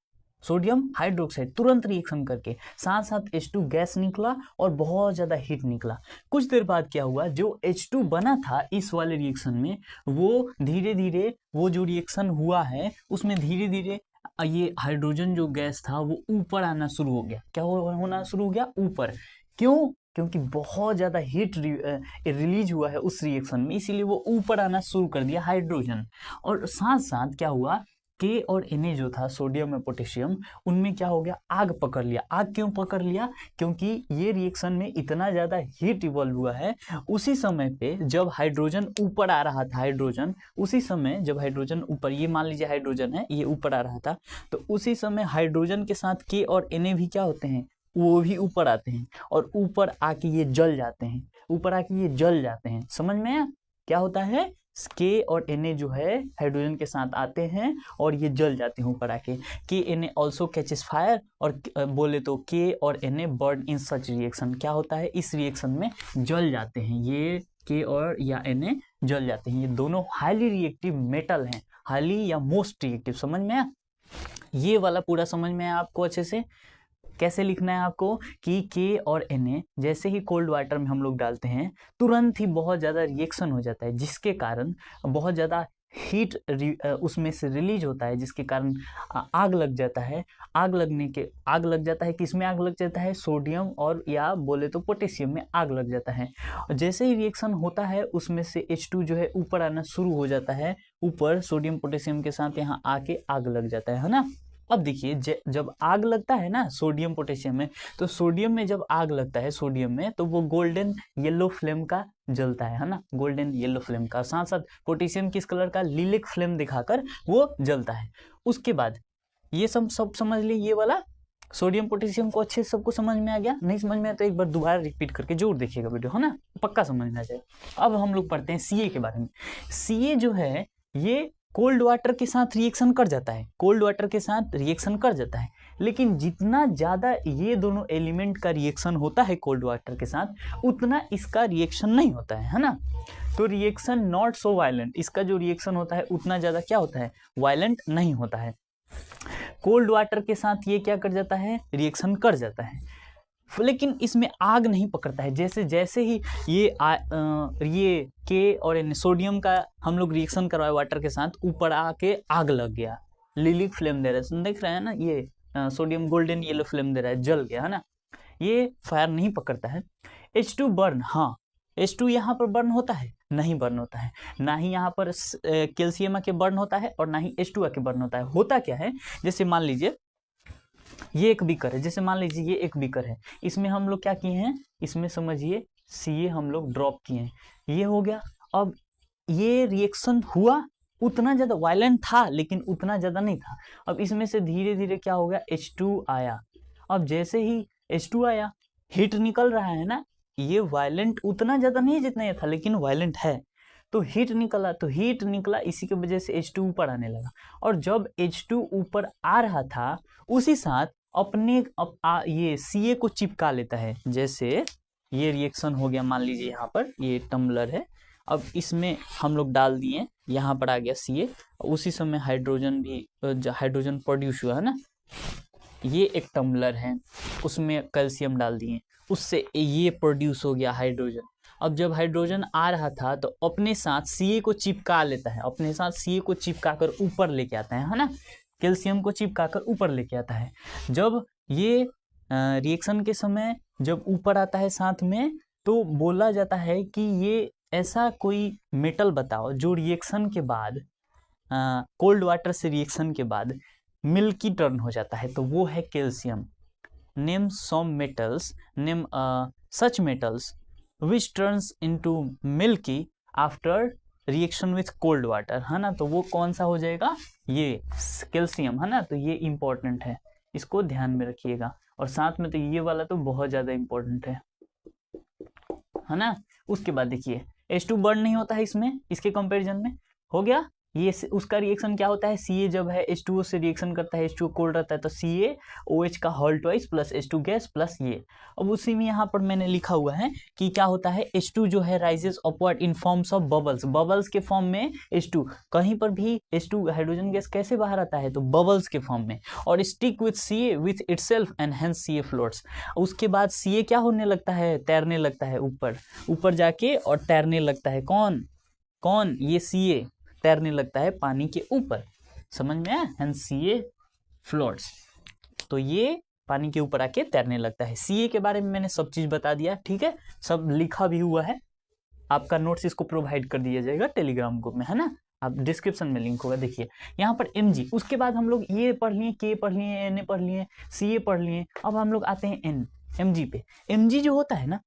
सोडियम हाइड्रोक्साइड तुरंत रिएक्शन करके साथ साथ H2 गैस निकला और बहुत ज़्यादा हीट निकला। कुछ देर बाद क्या हुआ, जो H2 बना था इस वाले रिएक्शन में, वो धीरे धीरे, वो जो रिएक्शन हुआ है उसमें धीरे धीरे ये हाइड्रोजन जो गैस था वो ऊपर आना शुरू हो गया। क्या होना शुरू हो गया, ऊपर। क्यों, क्योंकि बहुत ज़्यादा हीट रिलीज हुआ है उस रिएक्शन में, इसीलिए वो ऊपर आना शुरू कर दिया हाइड्रोजन। और साथ साथ क्या हुआ, के और Na जो था, सोडियम और पोटेशियम, उनमें क्या हो गया, आग पकड़ लिया। आग क्यों पकड़ लिया, क्योंकि ये रिएक्शन में इतना ज़्यादा हीट इवॉल्व हुआ है। उसी समय पे जब हाइड्रोजन ऊपर आ रहा था, हाइड्रोजन, उसी समय जब हाइड्रोजन ऊपर, ये मान लीजिए हाइड्रोजन है, ये ऊपर आ रहा था, तो उसी समय हाइड्रोजन के साथ के और Na भी क्या होते हैं, वो भी ऊपर आते हैं, और ऊपर आके ये जल जाते हैं, ऊपर आके ये जल जाते हैं। समझ में आया क्या होता है, के और Na जो है हाइड्रोजन के साथ आते हैं और ये जल जाते हैं ऊपर आके। के Na ऑल्सो कैचेस फायर, और बोले तो के और Na बर्न इन सच रिएक्शन। क्या होता है, इस रिएक्शन में जल जाते हैं, ये के और या Na जल जाते हैं। ये दोनों हाईली रिएक्टिव मेटल हैं, हाईली या मोस्ट रिएक्टिव। समझ में आया, ये वाला पूरा समझ में आया आपको अच्छे से। कैसे लिखना है आपको कि के और Na जैसे ही कोल्ड वाटर में हम लोग डालते हैं, तुरंत ही बहुत ज़्यादा रिएक्शन हो जाता है, जिसके कारण बहुत ज़्यादा हीट उसमें से रिलीज होता है, जिसके कारण आग लग जाता है। आग लग जाता है, किसमें आग लग जाता है, सोडियम और या बोले तो पोटेशियम में आग लग जाता है। जैसे ही रिएक्शन होता है उसमें से H2 जो है ऊपर आना शुरू हो जाता है, ऊपर सोडियम पोटेशियम के साथ यहाँ आके आग लग जाता है ना। अब देखिए जब आग लगता है ना सोडियम पोटेशियम में, तो सोडियम में जब आग लगता है, सोडियम में, तो वो गोल्डन येलो फ्लेम का जलता है ना, गोल्डन येलो फ्लेम का। साथ साथ पोटेशियम किस कलर का, लिलिक फ्लेम दिखाकर वो जलता है। उसके बाद ये सब समझ लिए, ये वाला सोडियम पोटेशियम को अच्छे से सबको समझ में आ गया? नहीं समझ में आया तो एक बार दोबारा रिपीट करके जरूर देखिएगा वीडियो, है ना, पक्का समझ में आ जाएगा। अब हम लोग पढ़ते हैं सीए के बारे में। सीए जो है ये कोल्ड वाटर के साथ रिएक्शन कर जाता है, कोल्ड वाटर के साथ रिएक्शन कर जाता है, लेकिन जितना ज़्यादा ये दोनों एलिमेंट का रिएक्शन होता है कोल्ड वाटर के साथ उतना इसका रिएक्शन नहीं होता है ना। तो रिएक्शन नॉट सो वायलेंट, इसका जो रिएक्शन होता है उतना ज़्यादा क्या होता है, वायलेंट नहीं होता है। कोल्ड वाटर के साथ ये क्या कर जाता है, रिएक्शन कर जाता है, लेकिन इसमें आग नहीं पकड़ता है। जैसे जैसे ही ये के और सोडियम का हम लोग रिएक्शन करवाए वाटर के साथ, ऊपर आके आग लग गया, लिलिक फ्लेम दे रहा है, देख रहे हैं ना, ये सोडियम गोल्डन येलो फ्लेम दे रहा है, जल गया, है ना, ये फायर नहीं पकड़ता है। H2 बर्न, हाँ H2 यहाँ पर बर्न होता है, नहीं बर्न होता है, ना ही यहाँ पर कैल्शियम के बर्न होता है और ना ही H2 के बर्न होता है। होता क्या है, जैसे मान लीजिए ये एक बीकर है, जैसे मान लीजिए ये एक बीकर है, इसमें हम लोग क्या किए हैं, इसमें समझिए Ca हम लोग ड्रॉप किए हैं, ये हो गया। अब ये रिएक्शन हुआ, उतना ज़्यादा वायलेंट था लेकिन उतना ज़्यादा नहीं था। अब इसमें से धीरे धीरे क्या हो गया, H2 आया। अब जैसे ही H2 आया, हीट निकल रहा है ना, ये वायलेंट उतना ज़्यादा नहीं जितना ये था, लेकिन वायलेंट है, तो हीट निकला, तो हीट निकला, इसी की वजह से H2 ऊपर आने लगा। और जब H2 ऊपर आ रहा था, उसी साथ ये Ca को चिपका लेता है। जैसे ये रिएक्शन हो गया, मान लीजिए यहाँ पर ये टम्बलर है, अब इसमें हम लोग डाल दिए, यहाँ पर आ गया Ca, उसी समय हाइड्रोजन प्रोड्यूस हुआ है ना, ये एक टम्बलर है, उसमें कैल्शियम डाल दिए, उससे ये प्रोड्यूस हो गया हाइड्रोजन। अब जब हाइड्रोजन आ रहा था तो अपने साथ Ca को चिपका लेता है, अपने साथ Ca को चिपका कर ऊपर लेके आता है ना, कैल्शियम को चिपका कर ऊपर लेके आता है। जब ये रिएक्शन के समय जब ऊपर आता है साथ में, तो बोला जाता है कि ये ऐसा कोई मेटल बताओ जो रिएक्शन के बाद कोल्ड वाटर से रिएक्शन के बाद मिल्की टर्न हो जाता है, तो वो है calcium. Name some metals, name such metals which turns into milky after reaction with cold water, है ना, तो वो कौन सा हो जाएगा, ये कैल्शियम, है ना। तो ये इंपॉर्टेंट है, इसको ध्यान में रखिएगा। और साथ में तो ये वाला तो बहुत ज़्यादा इंपॉर्टेंट है ना। उसके बाद देखिए H2 बर्न नहीं होता है इसमें, इसके कंपैरिजन में हो गया। ये उसका रिएक्शन क्या होता है, Ca जब है H2O से रिएक्शन करता है, H2O कोल्ड रहता है, तो CaOH का whole twice plus H2 gas plus ये। अब उसी में यहाँ पर मैंने लिखा हुआ है कि क्या होता है, H2 जो है rises upward in forms of bubbles, bubbles के फॉर्म में H2, कहीं पर भी H2 हाइड्रोजन गैस कैसे बाहर आता है, तो बबल्स के फॉर्म में, और stick with Ca with itself and hence Ca floats. उसके बाद Ca क्या होने लगता है, तैरने लगता है ऊपर जाके और तैरने लगता है, कौन ये Ca तैरने लगता है पानी के ऊपर, समझ में आया, हेंस Ca फ्लोट्स, तो ये पानी के ऊपर आके तैरने लगता है। Ca के बारे में मैंने सब चीज बता दिया, ठीक है, सब लिखा भी हुआ है, आपका नोट्स इसको प्रोवाइड कर दिया जाएगा टेलीग्राम ग्रुप में, है ना, आप डिस्क्रिप्शन में लिंक होगा। देखिए यहाँ पर Mg, उसके बाद हम लोग ये पढ़ लिए, K पढ़ लिए, Na पढ़ लिए, Ca पढ़ लिए, अब हम लोग आते हैं Mg पे। Mg जो होता है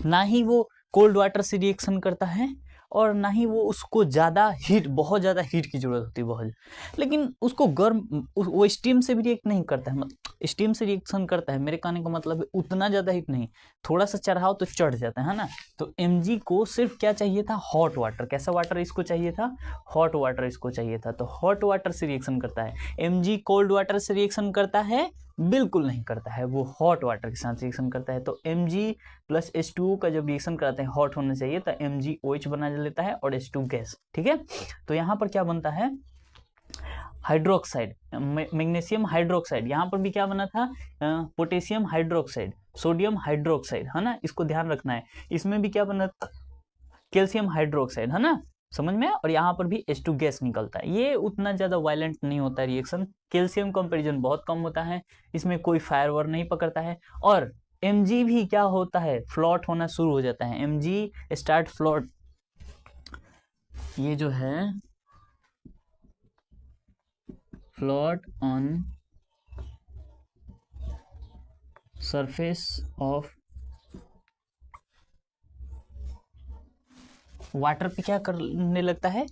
ना ही वो कोल्ड वाटर से रिएक्शन करता है और ना ही वो उसको ज़्यादा हीट, बहुत ज़्यादा हीट की ज़रूरत होती है, बहुत, लेकिन उसको गर्म, वो स्टीम से भी रिएक्ट नहीं करता है, स्टीम से रिएक्शन करता है, मेरे कहने का मतलब है उतना ज़्यादा हीट नहीं, थोड़ा सा चढ़ाओ तो चढ़ जाता है ना। तो Mg को सिर्फ क्या चाहिए था, हॉट वाटर। कैसा वाटर इसको चाहिए था, हॉट वाटर इसको चाहिए था, तो हॉट वाटर से रिएक्शन करता है। Mg कोल्ड वाटर से रिएक्शन करता है, बिल्कुल नहीं करता है, वो हॉट वाटर के साथ रिएक्शन करता है। तो Mg प्लस H2O का जब रिएक्शन कराते हैं, हॉट होना चाहिए, तो MgOH बना लेता है और H2 गैस, ठीक है। तो यहाँ पर क्या बनता है, हाइड्रोक्साइड, मैग्नीशियम हाइड्रोक्साइड, यहाँ पर भी क्या बना था, पोटेशियम हाइड्रोक्साइड, सोडियम हाइड्रोक्साइड, है ना, इसको ध्यान रखना है। इसमें भी क्या बना था, कैल्शियम हाइड्रोक्साइड, है ना, समझ में। और यहाँ पर भी H2 गैस निकलता है, ये उतना ज़्यादा वायलेंट नहीं होता है रिएक्शन, कैल्शियम कंपेरिजन बहुत कम होता है, इसमें कोई फायर वार नहीं पकड़ता है। और Mg भी क्या होता है, फ्लोट होना शुरू हो जाता है, Mg स्टार्ट फ्लोट, ये जो है float on surface of water पे क्या करने लगता है,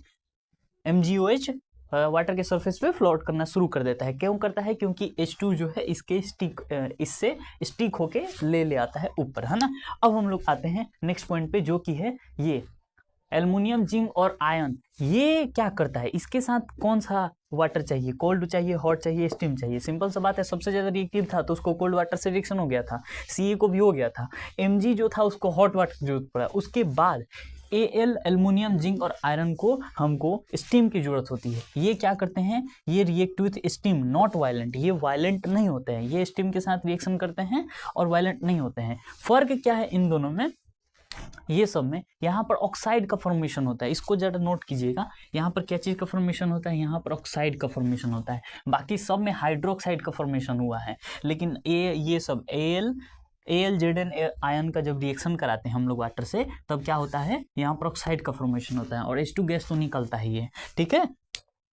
MgOH वाटर के सरफेस पे फ्लोट करना शुरू कर देता है। क्यों करता है? क्योंकि H2 जो है इसके इससे स्टिक होके ले आता है ऊपर, है ना। अब हम लोग आते हैं नेक्स्ट पॉइंट पे, जो कि है ये एल्युमिनियम, जिंक और आयन। ये क्या करता है? इसके साथ कौन सा वाटर चाहिए? कोल्ड चाहिए, हॉट चाहिए, स्टीम चाहिए? सिंपल सा बात है, सबसे ज्यादा रिएक्टिव था तो उसको कोल्ड वाटर से रिएक्शन हो गया था, Ca को भी हो गया था। Mg जो था उसको हॉट वाटर की जरूरत पड़ा। उसके बाद Al एल्युमिनियम, जिंक और आयरन को हमको स्टीम की जरूरत होती है। ये क्या करते हैं? ये react with steam, not violent. ये वायलेंट नहीं होते हैं, ये स्टीम के साथ रिएक्शन करते हैं और वायलेंट नहीं होते हैं। फर्क क्या है इन दोनों में? ये सब में यहाँ पर ऑक्साइड का फॉर्मेशन होता है, इसको जरा नोट कीजिएगा। यहाँ पर क्या चीज का फॉर्मेशन होता है? यहाँ पर ऑक्साइड का फॉर्मेशन होता है। बाकी सब में हाइड्रोक्साइड का फॉर्मेशन हुआ है, लेकिन ये सब Al Zn आयन का जब रिएक्शन कराते हैं हम लोग वाटर से, तब क्या होता है? यहाँ पर ऑक्साइड का फॉर्मेशन होता है और H2 गैस तो निकलता ही है। ठीक है,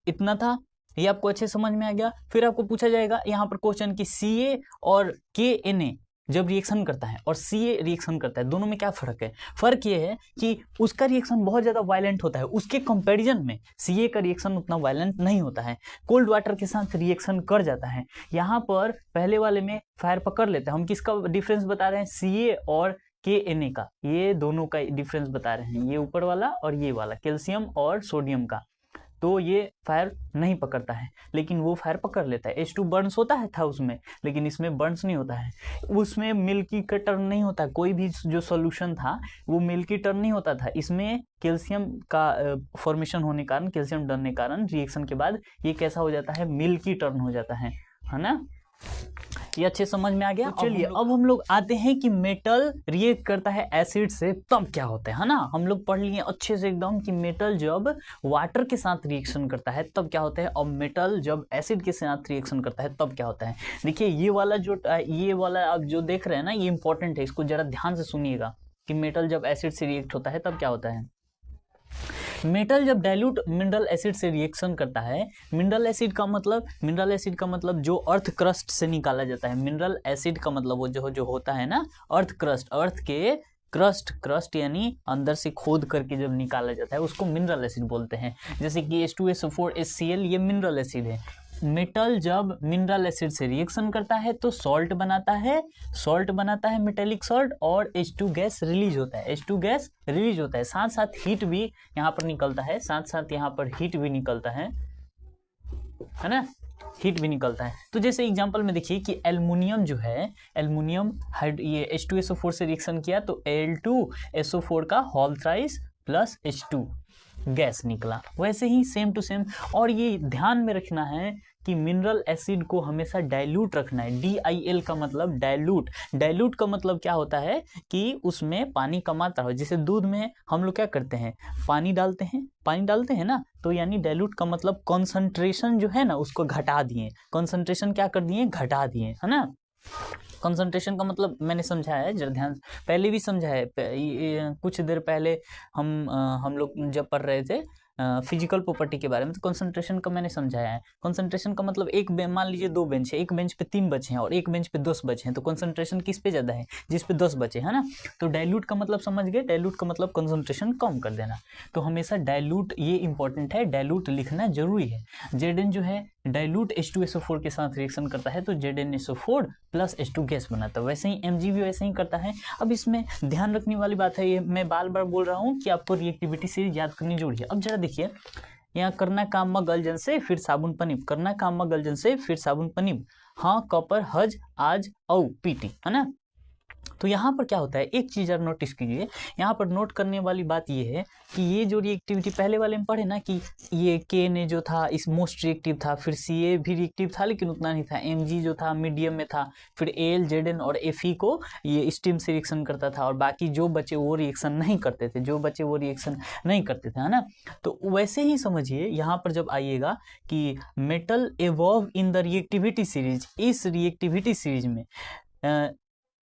इतना था, ये आपको अच्छे समझ में आ गया। फिर आपको पूछा जाएगा यहाँ पर क्वेश्चन कि Ca और KNa जब रिएक्शन करता है और Ca रिएक्शन करता है, दोनों में क्या फर्क है? फर्क ये है कि उसका रिएक्शन बहुत ज्यादा वायलेंट होता है, उसके कंपैरिजन में Ca का रिएक्शन उतना वायलेंट नहीं होता है, कोल्ड वाटर के साथ रिएक्शन कर जाता है। यहाँ पर पहले वाले में फायर पकड़ लेता है। हम किसका डिफरेंस बता रहे हैं? Ca और KNa का, ये दोनों का डिफरेंस बता रहे हैं, ये ऊपर वाला और ये वाला, कैल्शियम और सोडियम का। तो ये फायर नहीं पकड़ता है, लेकिन वो फायर पकड़ लेता है। H2 बर्न्स होता है था उसमें, लेकिन इसमें बर्न्स नहीं होता है। उसमें मिल्की का टर्न नहीं होता, कोई भी जो सॉल्यूशन था वो मिल्की टर्न नहीं होता था। इसमें कैल्शियम का फॉर्मेशन होने के कारण, कैल्शियम डरने के कारण रिएक्शन के बाद ये कैसा हो जाता है? मिल्की टर्न हो जाता है ना। ये अच्छे समझ में आ गया। तो चलिए अब हम लोग आते हैं कि मेटल रिएक्ट करता है एसिड से तब क्या होता है ना। हम लोग पढ़ लिए अच्छे से एकदम कि मेटल जब वाटर के साथ रिएक्शन करता है तब क्या होता है, और मेटल जब एसिड के साथ रिएक्शन करता है तब क्या होता है। देखिए ये वाला आप जो देख रहे हैं ना, ये इंपॉर्टेंट है, इसको जरा ध्यान से सुनिएगा कि मेटल जब एसिड से रिएक्ट होता है तब क्या होता है। मेटल जब डाइल्यूट मिनरल एसिड से रिएक्शन करता है, मिनरल एसिड का मतलब जो अर्थ क्रस्ट से निकाला जाता है। मिनरल एसिड का मतलब वो जो होता है ना, अर्थ के क्रस्ट यानी अंदर से खोद करके जब निकाला जाता है उसको मिनरल एसिड बोलते हैं। जैसे कि H2SO4 HCl ये मिनरल एसिड है। मेटल जब मिनरल एसिड से रिएक्शन करता है तो सॉल्ट बनाता है मेटेलिक सॉल्ट, और H2 गैस रिलीज होता है। साथ साथ हीट भी यहाँ पर निकलता है ना, हीट भी निकलता है। तो जैसे एग्जांपल में देखिए कि एल्युमिनियम जो है, ये H2SO4 से रिएक्शन किया तो Al2SO4 का whole thrice plus H2 gas निकला। वैसे ही सेम टू सेम। और ये ध्यान में रखना है कि मिनरल एसिड को हमेशा डाइल्यूट रखना है। DIL का मतलब डाइल्यूट का मतलब क्या होता है कि उसमें पानी का मात्रा हो। जैसे दूध में हम लोग क्या करते हैं, पानी डालते हैं ना, तो यानी डाइल्यूट का मतलब कॉन्सेंट्रेशन जो है ना उसको घटा दिए। कॉन्सेंट्रेशन क्या कर दिए? घटा दिए, है ना। कंसंट्रेशन का मतलब मैंने समझाया है, जरा ध्यान, पहले भी समझाया है, कुछ देर पहले हम लोग जब पढ़ रहे थे फिजिकल प्रॉपर्टी के बारे में, तो कंसंट्रेशन का मैंने समझाया है। कंसंट्रेशन का मतलब मान लीजिए 2 बेंच है, एक बेंच पे 3 बचे हैं और एक बेंच पे 10 बचे हैं, तो कंसंट्रेशन किस पे ज्यादा है? जिस पे 10 बचे, है ना। तो डाइल्यूट का मतलब समझ गए, डाइल्यूट का मतलब कंसंट्रेशन कम कर देना। तो हमेशा डाइल्यूट, ये इंपॉर्टेंट है, डाइल्यूट लिखना जरूरी है। Zn जो है डाइल्यूट H2SO4 के साथ रिएक्शन करता है तो ZnSO4 प्लस H2 गैस बनाता है। वैसे ही Mg भी वैसे ही करता है। अब इसमें ध्यान रखने वाली बात है, ये मैं बार बार बोल रहा हूँ कि आपको रिएक्टिविटी सीरीज याद करनी जरूरी है। अब जरा देखिए, यहाँ करना काम म गलजन से फिर साबुन पनीब, करना काम म गलजन से फिर साबुन पनीब, हाँ कपर हज आज औ पीटी, है ना। तो यहाँ पर क्या होता है, एक चीज और नोटिस कीजिए। यहाँ पर नोट करने वाली बात ये है कि ये जो रिएक्टिविटी पहले वाले में पढ़े ना कि ये KNa जो था इस मोस्ट रिएक्टिव था, फिर Ca भी रिएक्टिव था लेकिन उतना नहीं था, Mg जो था मीडियम में था, फिर Al Zn और Fe को ये स्टीम से रिएक्शन करता था, और बाकी जो बचे वो रिएक्शन नहीं करते थे, है ना। तो वैसे ही समझिए यहाँ पर जब आइएगा कि metal evolve in the reactivity series, इस रिएक्टिविटी सीरीज में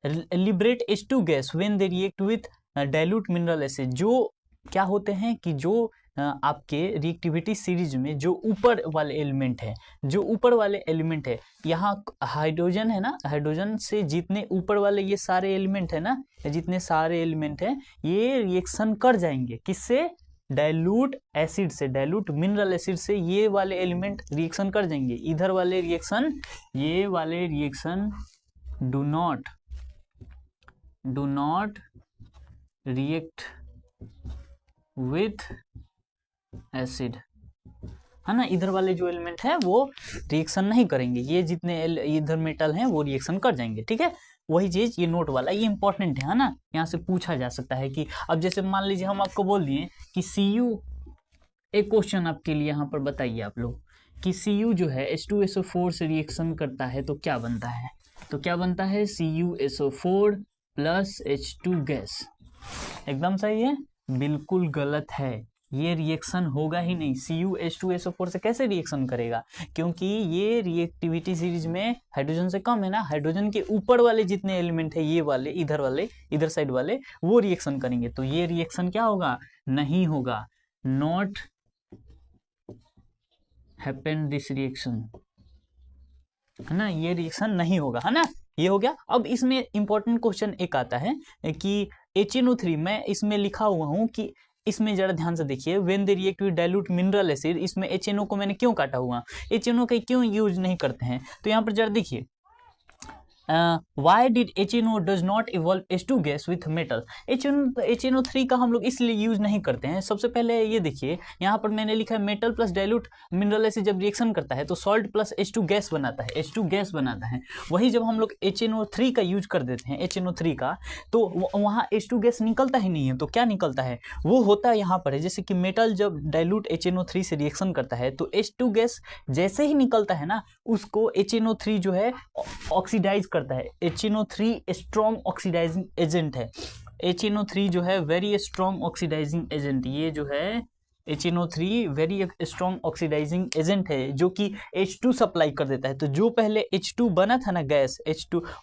liberate H2 gas when they react with dilute mineral acid. जो क्या होते हैं कि जो आपके रिएक्टिविटी सीरीज में जो ऊपर वाले एलिमेंट है, यहाँ हाइड्रोजन है ना, हाइड्रोजन से जितने ऊपर वाले ये सारे एलिमेंट है ना, जितने सारे एलिमेंट है ये रिएक्शन कर जाएंगे, किससे? डाइल्यूट एसिड से, डाइल्यूट मिनरल एसिड से ये वाले एलिमेंट रिएक्शन कर जाएंगे, इधर वाले रिएक्शन, ये वाले reaction do not react with acid, है ना। इधर वाले जो एलिमेंट है वो रिएक्शन नहीं करेंगे, ये जितने इधर मेटल हैं वो रिएक्शन कर जाएंगे, ठीक है। वही चीज ये नोट वाला, ये इंपॉर्टेंट है ना, यहाँ से पूछा जा सकता है कि अब जैसे मान लीजिए हम आपको बोल दिए कि Cu, एक क्वेश्चन आपके लिए यहाँ पर बताइए आप लोग कि Cu जो है H2SO4 से रिएक्शन करता है तो क्या बनता है, तो क्या बनता है CuSO4 प्लस H2 गैस। एकदम सही है, बिल्कुल गलत है, ये रिएक्शन होगा ही नहीं। CuH2SO4 से कैसे रिएक्शन करेगा, क्योंकि ये रिएक्टिविटी सीरीज में हाइड्रोजन से कम है ना, हाइड्रोजन के ऊपर वाले जितने एलिमेंट है ये वाले, इधर साइड वाले वो रिएक्शन करेंगे, तो ये रिएक्शन क्या होगा, नहीं होगा, नॉट हैपन दिस रिएक्शन, है ना, ये रिएक्शन नहीं होगा, है ना। ये हो गया। अब इसमें इंपॉर्टेंट क्वेश्चन एक आता है कि HNO3, मैं इसमें लिखा हुआ हूं कि इसमें जरा ध्यान से देखिए, when they react with dilute mineral acid, इसमें HNO को मैंने क्यों काटा हुआ, HNO का क्यों यूज नहीं करते हैं, तो यहाँ पर जरा देखिए, why did HNO does not evolve H2 gas with metal. HNO3 का हम लोग इसलिए यूज नहीं करते हैं। सबसे पहले ये देखिए, यहाँ पर मैंने लिखा है metal plus dilute mineral acid जब रिएक्शन करता है तो सॉल्ट प्लस H2 गैस बनाता है, H2 गैस बनाता है। वही जब हम लोग HNO3 का यूज कर देते हैं, HNO3 का, तो वहाँ H2 गैस निकलता ही नहीं है, तो क्या निकलता है, वो होता है यहाँ पर है, जैसे कि मेटल जब डाइल्यूट HNO3 से रिएक्शन करता है तो H2 गैस जैसे ही निकलता है ना, उसको HNO3 जो है ऑक्सीडाइज करता है। HNO3 स्ट्रॉन्ग ऑक्सीडाइजिंग एजेंट है, HNO3 जो है वेरी स्ट्रॉन्ग ऑक्सीडाइजिंग एजेंट, ये जो है HNO3 very strong oxidising agent है, जो कि H2 सप्लाई कर देता है। तो जो पहले H2 बना था ना गैस,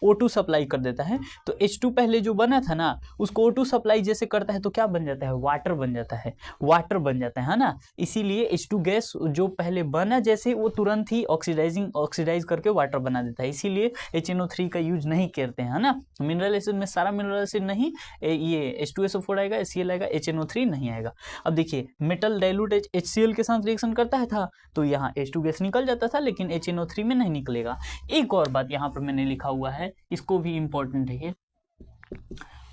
O2 सप्लाई कर देता है, तो H2 पहले जो बना था ना, उसको O2 सप्लाई जैसे करता है तो क्या बन जाता है, वाटर बन जाता है, वाटर बन जाता है ना। इसीलिए H2 गैस जो पहले बना जैसे वो तुरंत ही ऑक्सीडाइज करके वाटर बना देता है, इसीलिए HNO3 का यूज नहीं करते हैं, है ना। मिनरल एसिड में सारा मिनरल एसिड नहीं, ये H2SO4 आएगा, HCl आएगा, HNO3 नहीं आएगा। अब देखिए, मेटल डाइल्यूट HCl के साथ रिएक्शन करता है था तो यहाँ H2 गैस निकल जाता था, लेकिन HNO3 में नहीं निकलेगा। एक और बात यहाँ पर मैंने लिखा हुआ है, इसको भी इंपॉर्टेंट है,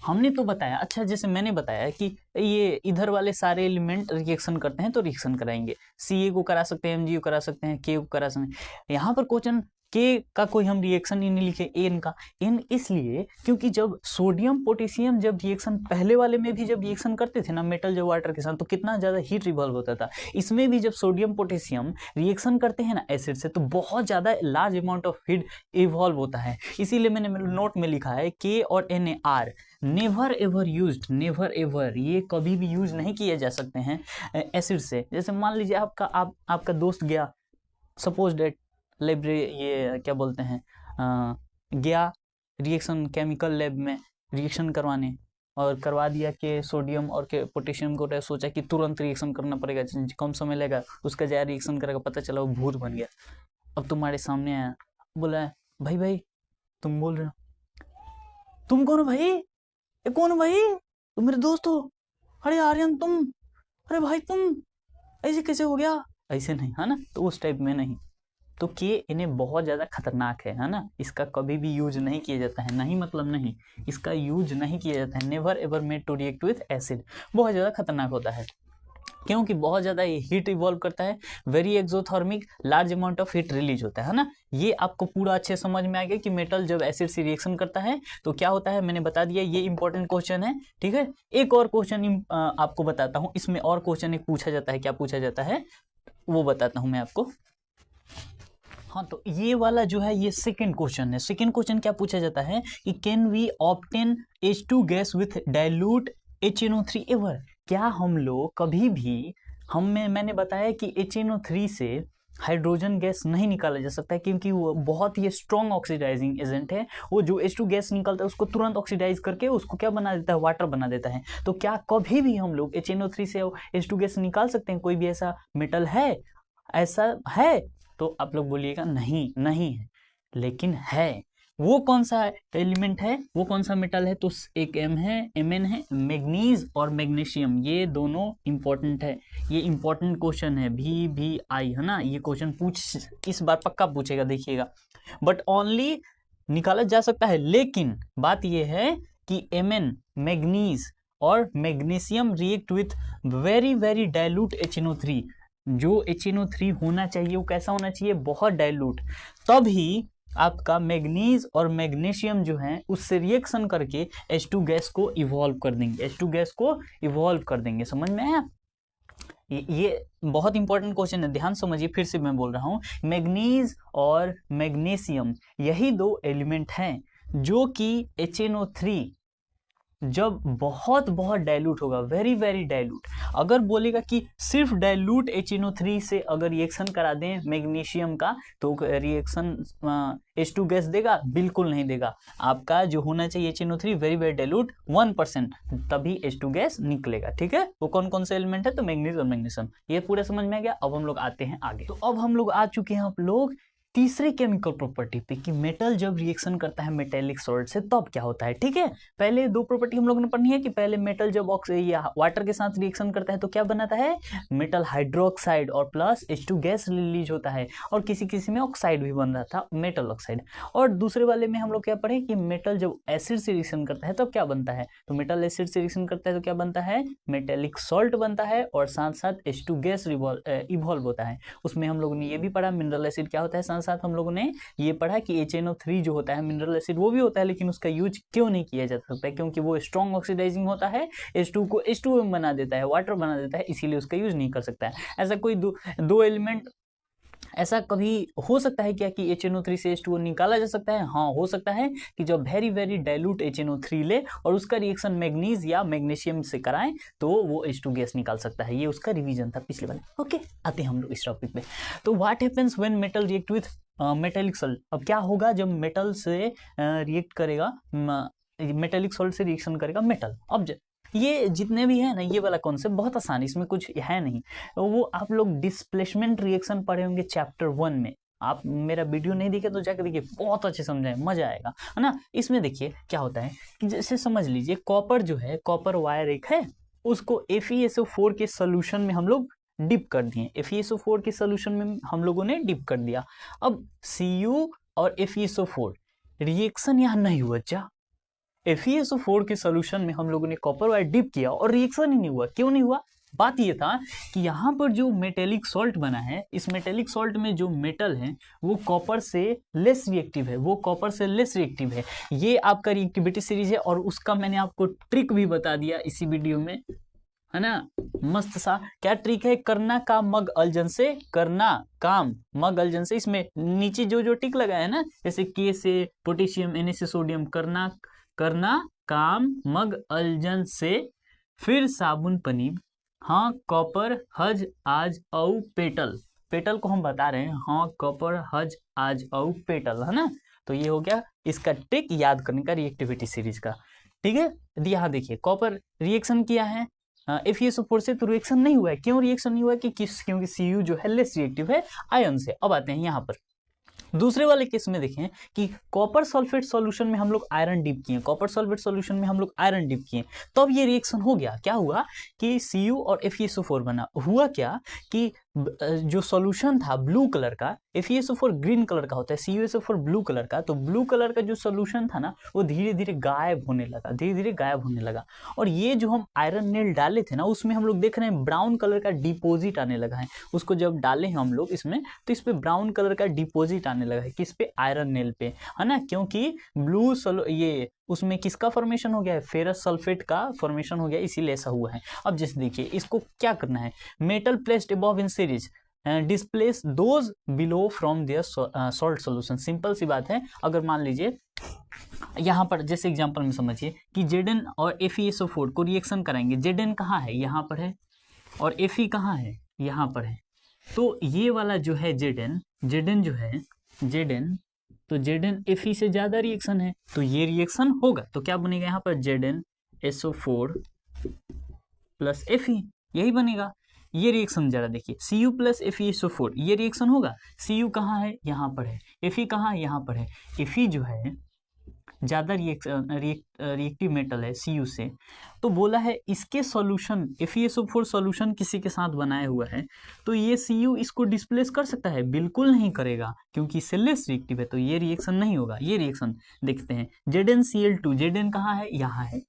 हमने तो बताया, अच्छा जैसे मैंने बताया कि ये इधर वाले सारे एलिमेंट रिएक्शन करते हैं तो रिएक्शन कराएंगे, Ca को करा सकते हैं, Mg को करा सकते हैं, K को करा सकते हैं। यहाँ पर क्वेश्चन K का कोई हम रिएक्शन ही नहीं लिखे, N का, N इसलिए क्योंकि जब सोडियम पोटेशियम जब रिएक्शन पहले वाले में भी जब रिएक्शन करते थे ना मेटल जब वाटर के साथ, तो कितना ज़्यादा हीट रिवॉल्व होता था। इसमें भी जब सोडियम पोटेशियम रिएक्शन करते हैं ना एसिड से, तो बहुत ज़्यादा large amount of heat evolve होता है। इसीलिए मैंने नोट में लिखा है K और Na never ever used, never ever, ये कभी भी यूज नहीं किए जा सकते हैं एसिड से। जैसे मान लीजिए आपका दोस्त गया, सपोज डेट लाइब्रेरी, ये क्या बोलते हैं, गया रिएक्शन केमिकल लैब में रिएक्शन करवाने, और करवा दिया कि सोडियम और के पोटेशियम को, सोचा कि तुरंत रिएक्शन करना पड़ेगा, कम समय लगेगा, उसका जया रिएक्शन करेगा, पता चला वो भूत बन गया। अब तुम्हारे सामने आया, बोला भाई तुम बोल रहे हो, तुम कौन हो भाई, ये कौन हो भाई, तुम मेरे दोस्त हो, अरे आर्यन तुम, अरे भाई तुम ऐसे कैसे हो गया, ऐसे नहीं, है ना। तो उस टाइप में नहीं, तो के इन्हें बहुत ज़्यादा खतरनाक है ना, इसका कभी भी यूज नहीं किया जाता है, नहीं मतलब नहीं, इसका यूज नहीं किया जाता है। Never ever made to react with acid, बहुत ज़्यादा खतरनाक होता है, क्योंकि बहुत ज़्यादा हीट इवॉल्व करता है, very exothermic, large amount of heat release होता है ना। ये आपको पूरा अच्छे समझ में आ गया कि मेटल जब एसिड से रिएक्शन करता है तो क्या होता है, मैंने बता दिया, ये इंपॉर्टेंट क्वेश्चन है, ठीक है। एक और क्वेश्चन आपको बताता हूँ, इसमें और क्वेश्चन एक पूछा जाता है, क्या पूछा जाता है वो बताता हूँ मैं आपको। हाँ, तो ये वाला जो है ये सेकंड क्वेश्चन है। सेकंड क्वेश्चन क्या पूछा जाता है कि can we obtain H2 gas with dilute HNO3 ever, क्या हम लोग कभी भी, मैंने बताया कि HNO3 से हाइड्रोजन गैस नहीं निकाला जा सकता है, क्योंकि वो बहुत ही स्ट्रॉन्ग ऑक्सीडाइजिंग एजेंट है। वो जो H2 गैस निकलता है उसको तुरंत ऑक्सीडाइज करके उसको क्या बना देता है, वाटर बना देता है। तो क्या कभी भी हम लोग HNO3 से H2 गैस निकाल सकते हैं, कोई भी ऐसा मेटल है, ऐसा है? तो आप लोग बोलिएगा नहीं है, लेकिन है। वो कौन सा एलिमेंट है, वो कौन सा मेटल है, तो एक M है, Mn है, मैग्नीज और मैग्नीशियम, ये दोनों इंपॉर्टेंट है। ये इंपॉर्टेंट क्वेश्चन है, VVI है ना, ये क्वेश्चन इस बार पक्का पूछेगा, देखिएगा। बट ओनली निकाला जा सकता है, लेकिन बात ये है कि Mn मैग्नीज और magnesium react with very very dilute HNO3। जो HNO3 होना चाहिए वो कैसा होना चाहिए, बहुत डाइल्यूट, तभी आपका मैग्नीज और मैग्नीशियम जो है उससे रिएक्शन करके H2 गैस को इवॉल्व कर देंगे, H2 गैस को इवॉल्व कर देंगे। समझ में आया? ये बहुत इंपॉर्टेंट क्वेश्चन है, ध्यान समझिए, फिर से मैं बोल रहा हूँ, मैग्नीज और मैग्नीशियम यही दो एलिमेंट हैं जो कि HNO3 जब बहुत बहुत डाइल्यूट होगा, वेरी वेरी डाइल्यूट, अगर बोलेगा कि सिर्फ डाइल्यूट HNO3 से अगर रिएक्शन करा दें मैग्नीशियम का तो रिएक्शन H2 गैस देगा, बिल्कुल नहीं देगा। आपका जो होना चाहिए HNO3 वेरी वेरी डाइल्यूट 1%, तभी H2 गैस निकलेगा। ठीक है, वो कौन कौन से एलिमेंट है, तो मैग्नीज और मैग्नीशियम, ये पूरा समझ में आ गया। अब हम लोग आते हैं आगे। तो अब हम लोग आ चुके हैं आप लोग तीसरे केमिकल प्रॉपर्टी पे कि मेटल जब रिएक्शन करता है मेटेलिक सॉल्ट से तब क्या होता है। ठीक है, पहले दो प्रॉपर्टी हम लोगों ने पढ़नी है कि पहले मेटल जब वाटर के साथ रिएक्शन करता है तो क्या बनाता है, मेटल हाइड्रोक्साइड और प्लस H2 गैस रिलीज होता है, और किसी किसी में ऑक्साइड भी बन रहा था, मेटल ऑक्साइड। और दूसरे वाले में हम लोग क्या पढ़े कि मेटल जब एसिड से रिएक्शन करता है तब क्या बनता है, तो मेटल एसिड से रिएक्शन करता है तो क्या बनता है, मेटेलिक सॉल्ट बनता है, और साथ साथ H2 गैस इवॉल्व होता है। उसमें हम लोगों ने ये भी पढ़ा मिनरल एसिड क्या होता है, साथ साथ हम लोगों ने ये पढ़ा कि HNO3 जो होता है मिनरल एसिड वो भी होता है, लेकिन उसका यूज क्यों नहीं किया जा सकता है, क्योंकि वो स्ट्रॉन्ग ऑक्सीडाइजिंग होता है, H2 को H2 में बना देता है, वाटर बना देता है, इसीलिए उसका यूज नहीं कर सकता है। ऐसा कोई दो एलिमेंट ऐसा कभी हो सकता है क्या कि HNO3 से H2O निकाला जा सकता है, हाँ हो सकता है कि जब वेरी वेरी डाइल्यूट HNO3 ले और उसका रिएक्शन मैग्नीज या मैग्नीशियम से कराएं तो वो H2 गैस निकाल सकता है। ये उसका रिवीजन था पिछले वाले। ओके, आते हैं हम लोग इस टॉपिक पे। तो what happens when metal react with metallic salt. अब क्या होगा जब मेटल से रिएक्ट करेगा, मेटेलिक सॉल्ट से रिएक्शन करेगा मेटल। अब ये जितने भी है ना, ये वाला कॉन्सेप्ट बहुत आसान, इसमें कुछ है नहीं। वो आप लोग डिस्प्लेसमेंट रिएक्शन पढ़े होंगे चैप्टर 1 में। आप मेरा वीडियो नहीं देखे तो जाकर देखिए, बहुत अच्छे समझाए, मजा आएगा, है ना। इसमें देखिए क्या होता है कि जैसे समझ लीजिए कॉपर जो है, कॉपर वायर एक है, उसको FeSO4 के सोल्यूशन में हम लोग डिप कर दिए, FeSO4 के सोल्यूशन में हम लोगों ने डिप कर दिया। अब Cu और FeSO4 रिएक्शन यहाँ नहीं हुआ, जा FeSO4 के सोल्यूशन में हम लोगों ने कॉपर वायर डिप किया और रिएक्शन ही नहीं हुआ। क्यों नहीं हुआ? बात ये था कि यहाँ पर जो मेटेलिक सॉल्ट बना है, इस मेटेलिक सॉल्ट में जो मेटल है वो कॉपर से लेस रिएक्टिव है, वो कॉपर से लेस रिएक्टिव है। ये आपका रिएक्टिविटी सीरीज है और उसका मैंने आपको ट्रिक भी बता दिया इसी वीडियो में, है ना। मस्त सा क्या ट्रिक है, करना काम मग अल्जन से, करना काम मग अल्जन से। इसमें नीचे जो जो टिक लगा है ना, जैसे के से पोटेशियम, Na से सोडियम, करना काम मग अल्जन से, फिर साबुन पनीब, हाँ कॉपर हज आज औ पेटल, पेटल को हम बता रहे हैं, हाँ कॉपर हज आज औ पेटल, है ना। तो ये हो गया इसका ट्रिक याद करने का रिएक्टिविटी सीरीज का। ठीक है, यहाँ देखिए कॉपर रिएक्शन किया है FeSO4 से, तो रिएक्शन नहीं हुआ है। क्यों रिएक्शन नहीं हुआ है? क्योंकि Cu जो है लेस रिएक्टिव है आयन से। अब आते हैं यहाँ पर दूसरे वाले केस में, देखें कि कॉपर सल्फेट सॉल्यूशन में हम लोग आयरन डिप किए, कॉपर सल्फेट सॉल्यूशन में हम लोग आयरन डिप किए, तब ये रिएक्शन हो गया। क्या हुआ कि Cu और FeSO4 बना। हुआ क्या कि जो सॉल्यूशन था ब्लू कलर का, FeSO4 ग्रीन कलर का होता है, CuSO4 ब्लू कलर का, तो ब्लू कलर का जो सॉल्यूशन था ना वो धीरे धीरे गायब होने लगा, धीरे धीरे गायब होने लगा। और ये जो हम आयरन नेल डाले थे ना, उसमें हम लोग देख रहे हैं ब्राउन कलर का डिपोजिट आने लगा है। उसको जब डाले हैं हम लोग इसमें, तो इस पे ब्राउन कलर का डिपोजिट आने लगा है, किस पे, आयरन नेल पे, है ना। क्योंकि ब्लू ये उसमें किसका फॉर्मेशन हो गया है, फेरस सल्फेट का फॉर्मेशन हो गया, इसीलिए ऐसा हुआ है। अब जैसे देखिए इसको क्या करना है, metal placed above in series displace those below from their salt solution. Simple सी बात है। अगर मान लीजिए यहाँ पर जैसे एग्जांपल में समझिए कि Zn और FeSO4 को रिएक्शन कराएंगे, Zn कहाँ है, यहाँ पर है, और Fe कहाँ है, यहाँ पर है। तो ये वाला जो है Zn जो है Zn, तो Zn Fe से ज्यादा रिएक्शन है, तो ये रिएक्शन होगा। तो क्या बनेगा यहाँ पर, ZnSO4 प्लस Fe, यही बनेगा। ये रिएक्शन जरा देखिए, Cu प्लस FeSO4, ये रिएक्शन होगा। Cu कहाँ है, यहाँ पर है, Fe कहाँ है, यहाँ पर है। Fe जो है ज़्यादा रिएक्टिव मेटल है Cu से, तो बोला है इसके सॉल्यूशन FeSO4 सॉल्यूशन किसी के साथ बनाया हुआ है तो ये Cu इसको डिस्प्लेस कर सकता है? बिल्कुल नहीं करेगा, क्योंकि इससे लेस रिएक्टिव है, तो ये रिएक्शन नहीं होगा। ये रिएक्शन देखते हैं, ZnCl2, Zn कहाँ है? यहाँ है।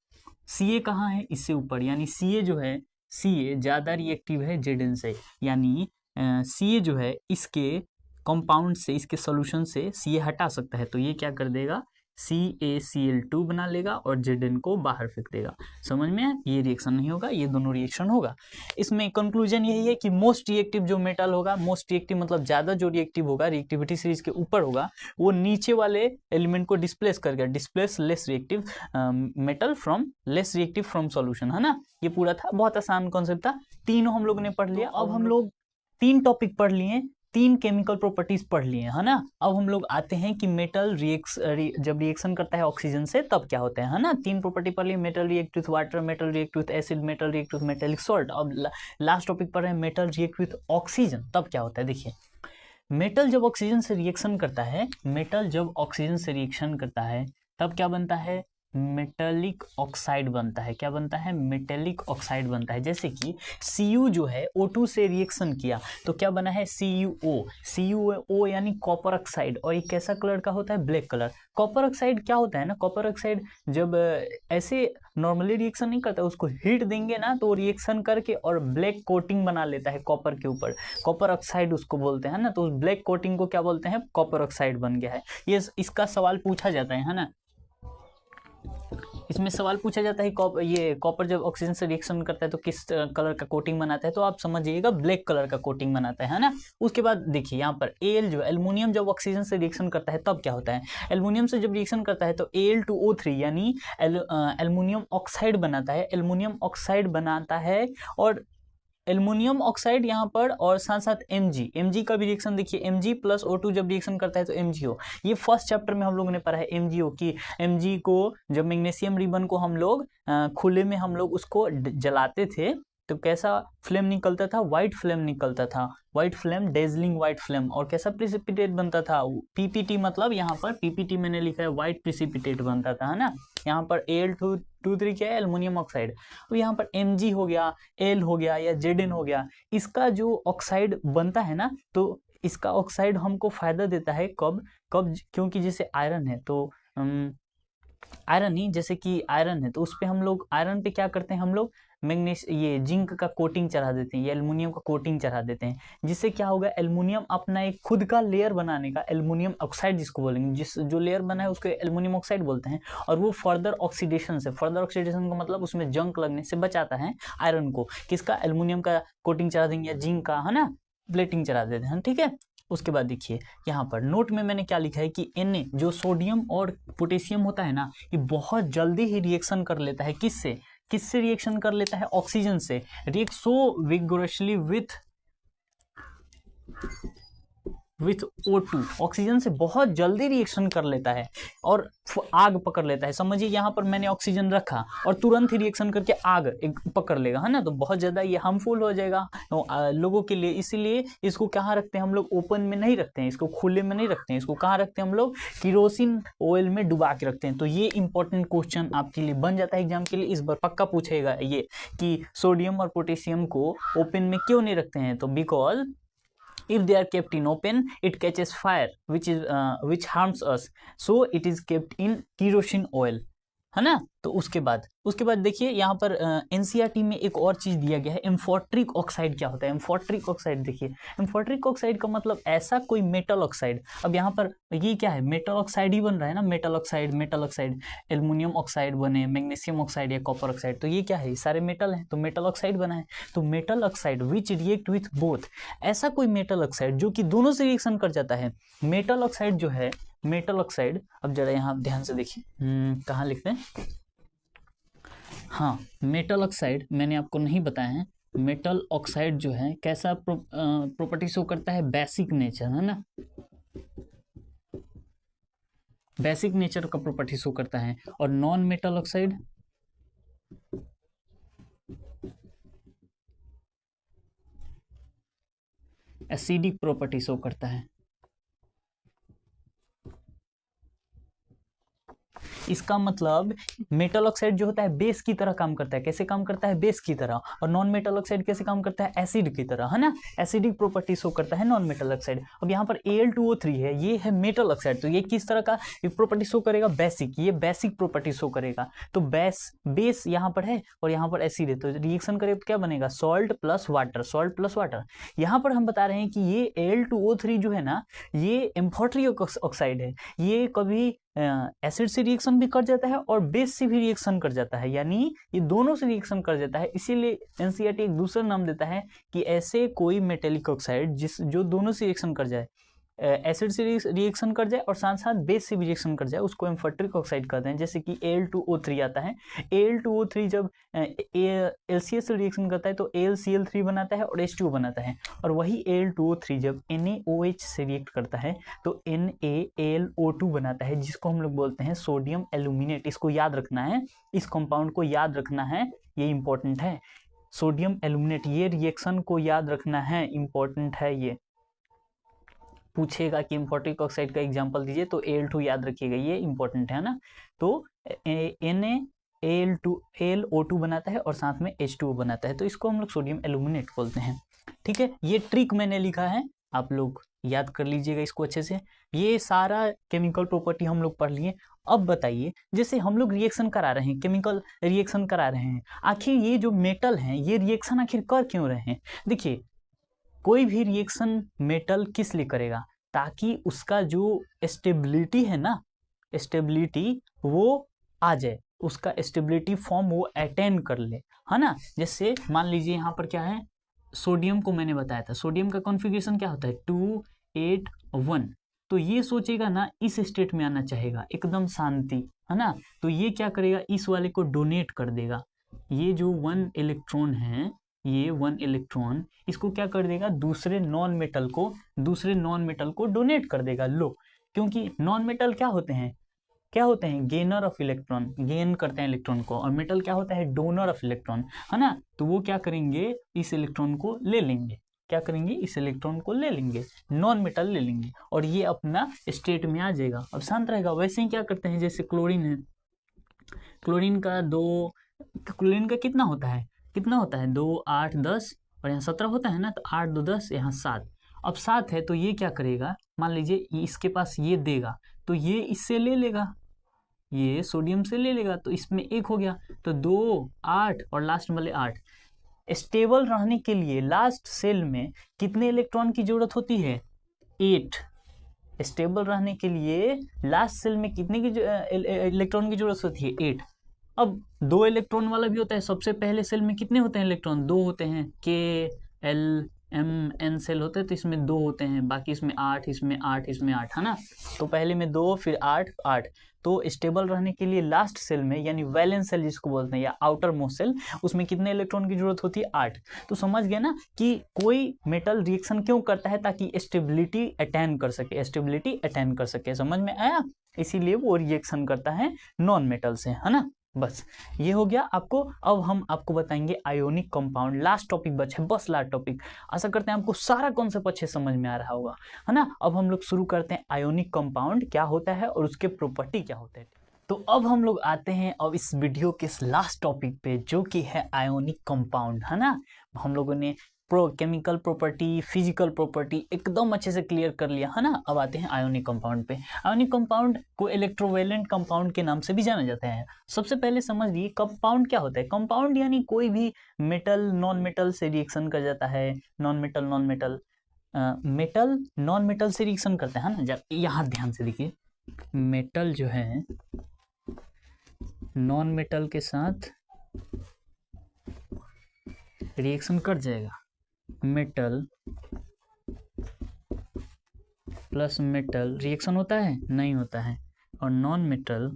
Ca कहाँ है? इससे ऊपर, यानी Ca जो है, Ca ज़्यादा रिएक्टिव है Zn से, यानी Ca जो है इसके कंपाउंड से, इसके सॉल्यूशन से Ca हटा सकता है, तो ये क्या कर देगा? CaCl2 बना लेगा और Zn को बाहर फेंक देगा। समझ में आया? ये रिएक्शन नहीं होगा, ये दोनों रिएक्शन होगा। इसमें कंक्लूजन यही है कि मोस्ट रिएक्टिव जो मेटल होगा, मोस्ट रिएक्टिव मतलब ज़्यादा जो रिएक्टिव होगा, रिएक्टिविटी सीरीज के ऊपर होगा, वो नीचे वाले एलिमेंट को डिस्प्लेस करेगा, displace less reactive metal from less reactive from solution, है ना। ये पूरा था, बहुत आसान कॉन्सेप्ट था, तीनों हम लोग ने पढ़ लिया। अब हम लोग 3 टॉपिक पढ़ लिए, 3 केमिकल प्रॉपर्टीज पढ़ लिए, है ना। अब हम लोग आते हैं कि मेटल जब रिएक्शन करता है ऑक्सीजन से तब क्या होता है ना। 3 प्रॉपर्टी पढ़ लिए, metal react with water, metal react with acid, metal react with metallic salt. अब लास्ट टॉपिक पढ़ रहे हैं मेटल रिएक्ट विथ ऑक्सीजन, तब क्या होता है। देखिए, मेटल जब ऑक्सीजन से रिएक्शन करता है, मेटल जब ऑक्सीजन से रिएक्शन करता है तब क्या बनता है? मेटेलिक ऑक्साइड बनता है। क्या बनता है? मेटेलिक ऑक्साइड बनता है। जैसे कि Cu जो है O2 से रिएक्शन किया तो क्या बना है? CuO। CuO यानी कॉपर ऑक्साइड, और ये कैसा कलर का होता है? Black colour. कॉपर ऑक्साइड क्या होता है ना, कॉपर ऑक्साइड जब ऐसे नॉर्मली रिएक्शन नहीं करता, उसको हीट देंगे ना तो रिएक्शन करके और ब्लैक कोटिंग बना लेता है कॉपर के ऊपर, कॉपर ऑक्साइड उसको बोलते हैं ना। तो उस ब्लैक कोटिंग को क्या बोलते हैं? कॉपर ऑक्साइड बन गया है। ये इसका सवाल पूछा जाता है ना। इसमें सवाल पूछा जाता है ये कॉपर जब ऑक्सीजन से रिएक्शन करता है तो किस कलर का कोटिंग बनाता है, तो आप समझिएगा ब्लैक कलर का कोटिंग बनाता है ना। उसके बाद देखिए यहाँ पर Al जो एल्युमिनियम जब ऑक्सीजन से रिएक्शन करता है तब क्या होता है? एल्युमिनियम से जब रिएक्शन करता है तो Al2O3 यानी एल्युमिनियम ऑक्साइड बनाता है, एल्युमिनियम ऑक्साइड बनाता है। और एल्युमिनियम ऑक्साइड यहाँ पर, और साथ साथ Mg का भी रिएक्शन देखिए, Mg प्लस O2 जब रिएक्शन करता है तो MgO। ये फर्स्ट चैप्टर में हम लोगों ने पढ़ा है MgO की। Mg को जब मैग्नीशियम रिबन को हम लोग खुले में हम लोग उसको जलाते थे तो कैसा फ्लेम निकलता था? व्हाइट फ्लेम निकलता था, white flame, dazzling white flame. और कैसा प्रिसिपिटेट बनता था? PPT, मतलब यहाँ पर PPT मैंने लिखा है व्हाइट प्रिसिपिटेट बनता था, है ना। यहाँ पर Al223 क्या है? Aluminium oxide. अब यहाँ पर Mg हो गया, L हो गया या Zn हो गया, इसका जो ऑक्साइड बनता है ना, तो इसका ऑक्साइड हमको फायदा देता है कब? क्योंकि जैसे आयरन है तो आयरन ही, जैसे कि आयरन है तो उस पे हम लोग, आयरन पे क्या करते हैं हम लोग? ये जिंक का कोटिंग चढ़ा देते हैं, ये एल्युमिनियम का कोटिंग चढ़ा देते हैं, जिससे क्या होगा? एल्युमिनियम अपना एक खुद का लेयर बनाने का, एल्युमिनियम ऑक्साइड जिसको बोलेंगे, जिस जो लेयर बना है उसको एल्युमिनियम ऑक्साइड बोलते हैं। और वो फर्दर ऑक्सीडेशन का मतलब उसमें जंक लगने से बचाता है आयरन को। किसका? एल्युमिनियम का कोटिंग चढ़ा देंगे या जिंक का, है ना, प्लेटिंग चढ़ा देते हैं, ठीक है। उसके बाद देखिए यहाँ पर नोट में मैंने क्या लिखा है कि Na जो सोडियम और पोटेशियम होता है ना, ये बहुत जल्दी ही रिएक्शन कर लेता है। किससे रिएक्शन कर लेता है? ऑक्सीजन से। React so vigorously with O2, oxygen से बहुत जल्दी रिएक्शन कर लेता है और आग पकड़ लेता है। समझिए यहाँ पर मैंने ऑक्सीजन रखा और तुरंत ही रिएक्शन करके आग पकड़ लेगा, है ना। तो बहुत ज़्यादा ये हार्मफुल हो जाएगा लोगों के लिए, इसीलिए इसको कहाँ रखते हैं हम लोग? ओपन में नहीं रखते हैं, इसको खुले में नहीं रखते हैं, इसको कहाँ रखते हैं हम लोग? केरोसिन ऑयल में डुबा के रखते हैं। तो ये इंपॉर्टेंट क्वेश्चन आपके लिए बन जाता है एग्जाम के लिए, इस बार पक्का पूछेगा ये कि सोडियम और पोटेशियम को ओपन में क्यों नहीं रखते हैं? तो because if they are kept in open it catches fire which harms us, so it is kept in kerosene oil, है ना। तो उसके बाद देखिए यहाँ पर एनसीईआरटी में एक और चीज दिया गया है, एम्फोट्रिक ऑक्साइड। क्या होता है एम्फोट्रिक ऑक्साइड? देखिए एम्फोट्रिक ऑक्साइड का मतलब ऐसा कोई मेटल ऑक्साइड। अब यहाँ पर ये क्या है? मेटल ऑक्साइड ही बन रहा है ना, मेटल ऑक्साइड, एल्युमिनियम ऑक्साइड बने, मैग्नीशियम ऑक्साइड या कॉपर ऑक्साइड, तो ये क्या है? सारे मेटल हैं तो मेटल ऑक्साइड बना है। तो metal oxide which react with both, ऐसा कोई मेटल ऑक्साइड जो कि दोनों से रिएक्शन कर जाता है। मेटल ऑक्साइड जो है, मेटल ऑक्साइड, अब जरा यहाँ ध्यान से देखिए, कहाँ लिखते हैं? हाँ, मेटल ऑक्साइड मैंने आपको नहीं बताया है। मेटल ऑक्साइड जो है कैसा प्रॉपर्टी शो करता है? बेसिक नेचर, है ना, बेसिक नेचर का प्रॉपर्टी शो करता है। और non metal oxide acidic property show करता है। इसका मतलब मेटल ऑक्साइड जो होता है बेस की तरह काम करता है। कैसे काम करता है? बेस की तरह। और नॉन मेटल ऑक्साइड कैसे काम करता है? एसिड की तरह, है ना। एसिडिक प्रॉपर्टी शो करता है नॉन मेटल ऑक्साइड। अब यहाँ पर Al2O3 है, ये है मेटल ऑक्साइड, तो ये किस तरह का प्रॉपर्टी शो करेगा? बेसिक। ये बेसिक प्रॉपर्टी शो करेगा। तो बेस यहाँ पर है और यहाँ पर एसिड है, तो रिएक्शन करे तो क्या बनेगा? Salt plus water, salt plus water. यहाँ पर हम बता रहे हैं कि ये Al2O3 जो है ना, ये एम्फोटरिक ऑक्साइड है। ये कभी एसिड से रिएक्शन भी कर जाता है और बेस से भी रिएक्शन कर जाता है, यानी ये दोनों से रिएक्शन कर जाता है। इसीलिए एनसीईआरटी एक दूसरा नाम देता है कि ऐसे कोई मेटेलिक ऑक्साइड जो दोनों से रिएक्शन कर जाए, एसिड से रिएक्शन कर जाए और साथ साथ बेस से भी रिएक्शन कर जाए, उसको एम्फोटरिक ऑक्साइड कहते हैं। जैसे कि Al2O3 आता है। Al2O3 जब LCS से रिएक्शन करता है तो AlCl3 बनाता है और H2O बनाता है। और वही Al2O3 जब NaOH से रिएक्ट करता है तो NaAlO2 बनाता है, जिसको हम लोग बोलते हैं सोडियम एल्यूमिनेट। इसको याद रखना है, इस कंपाउंड को याद रखना है, ये इंपॉर्टेंट है। सोडियम एल्यूमिनेट, ये रिएक्शन को याद रखना है, इंपॉर्टेंट है। ये पूछेगा कि एम्फोटरिक ऑक्साइड का एग्जांपल दीजिए तो Al2 याद रखिएगा, ये इंपॉर्टेंट है ना। तो NaAlO2 बनाता है और साथ में H2O बनाता है, तो इसको हम लोग सोडियम एल्यूमिनेट बोलते हैं। ठीक है, ये ट्रिक मैंने लिखा है, आप लोग याद कर लीजिएगा इसको अच्छे से। ये सारा केमिकल प्रॉपर्टी हम लोग पढ़ लिए। अब बताइए, जैसे हम लोग रिएक्शन करा रहे हैं, केमिकल रिएक्शन करा रहे हैं, आखिर ये जो मेटल हैं ये रिएक्शन आखिर कर क्यों रहे हैं? देखिए, कोई भी रिएक्शन मेटल किस लिए करेगा? ताकि उसका जो स्टेबिलिटी है ना, स्टेबिलिटी वो आ जाए, उसका स्टेबिलिटी फॉर्म वो अटेन कर ले, है ना। जैसे मान लीजिए यहाँ पर क्या है, सोडियम को मैंने बताया था, सोडियम का कॉन्फ़िगरेशन क्या होता है? 281। तो ये सोचेगा ना, इस स्टेट में आना चाहेगा, एकदम शांति, है ना। तो ये क्या करेगा? इस वाले को डोनेट कर देगा। ये जो 1 इलेक्ट्रॉन है, ये 1 इलेक्ट्रॉन इसको क्या कर देगा? दूसरे नॉन मेटल को डोनेट कर देगा। लो, क्योंकि नॉन मेटल क्या होते हैं? गेनर ऑफ इलेक्ट्रॉन, गेन करते हैं इलेक्ट्रॉन को, और मेटल क्या होता है? डोनर ऑफ इलेक्ट्रॉन, है ना। तो वो क्या करेंगे? इस इलेक्ट्रॉन को ले लेंगे। क्या करेंगे? इस इलेक्ट्रॉन को ले लेंगे, नॉन मेटल ले लेंगे, और ये अपना स्टेट में आ जाएगा, अब शांत रहेगा। वैसे ही क्या करते हैं, जैसे क्लोरीन है, क्लोरीन का कितना होता है? 2, 8, 10 और यहाँ 17 होता है ना, तो 8, 2, 10, यहाँ 7। अब 7 है तो ये क्या करेगा? मान लीजिए इसके पास ये देगा, तो ये इससे ले लेगा, ये सोडियम से ले लेगा, तो इसमें 1 हो गया। तो 2, 8 और लास्ट वाले 8। स्टेबल रहने के लिए लास्ट सेल में कितने इलेक्ट्रॉन की जरूरत होती है? 8। स्टेबल रहने के लिए लास्ट सेल में कितने की इलेक्ट्रॉन की जरूरत होती है? 8। अब 2 इलेक्ट्रॉन वाला भी होता है। सबसे पहले सेल में कितने होते हैं इलेक्ट्रॉन? 2 होते हैं। KLMN सेल होते हैं तो इसमें 2 होते हैं, बाकी इसमें 8, इसमें 8, इसमें 8, है ना। तो पहले में 2, फिर 8, 8। तो स्टेबल रहने के लिए लास्ट सेल में, यानी वैलेंस सेल जिसको बोलते हैं, या आउटर मोस्ट सेल, उसमें कितने इलेक्ट्रॉन की जरूरत होती है? 8। तो समझ गए ना कि कोई मेटल रिएक्शन क्यों करता है? ताकि स्टेबिलिटी अटेन कर सके, समझ में आया? इसीलिए वो रिएक्शन करता है नॉन मेटल से, है ना। बस ये हो गया आपको। अब हम आपको बताएंगे आयोनिक कंपाउंड। लास्ट टॉपिक बचा है, बस लास्ट टॉपिक। आशा करते हैं आपको सारा कॉन्सेप्ट अच्छे समझ में आ रहा होगा, है ना। अब हम लोग शुरू करते हैं, आयोनिक कंपाउंड क्या होता है और उसके प्रॉपर्टी क्या होते हैं। तो अब हम लोग आते हैं अब इस वीडियो के लास्ट टॉपिक पे, जो कि है आयोनिक कंपाउंड, है ना। हम लोगों ने केमिकल प्रॉपर्टी, फिजिकल प्रॉपर्टी एकदम अच्छे से क्लियर कर लिया, है ना। अब आते हैं आयोनिक कंपाउंड पे। आयोनिक कंपाउंड को इलेक्ट्रोवेलेंट कंपाउंड के नाम से भी जाना जाता है। सबसे पहले समझ लीजिए कंपाउंड क्या होता है। कंपाउंड यानी कोई भी मेटल नॉन मेटल से रिएक्शन कर जाता है। मेटल नॉन मेटल से रिएक्शन करते हैं ना। यहाँ ध्यान से देखिए, मेटल जो है नॉन मेटल के साथ रिएक्शन कर जाएगा। मेटल प्लस मेटल रिएक्शन होता है? नहीं होता है। और नॉन मेटल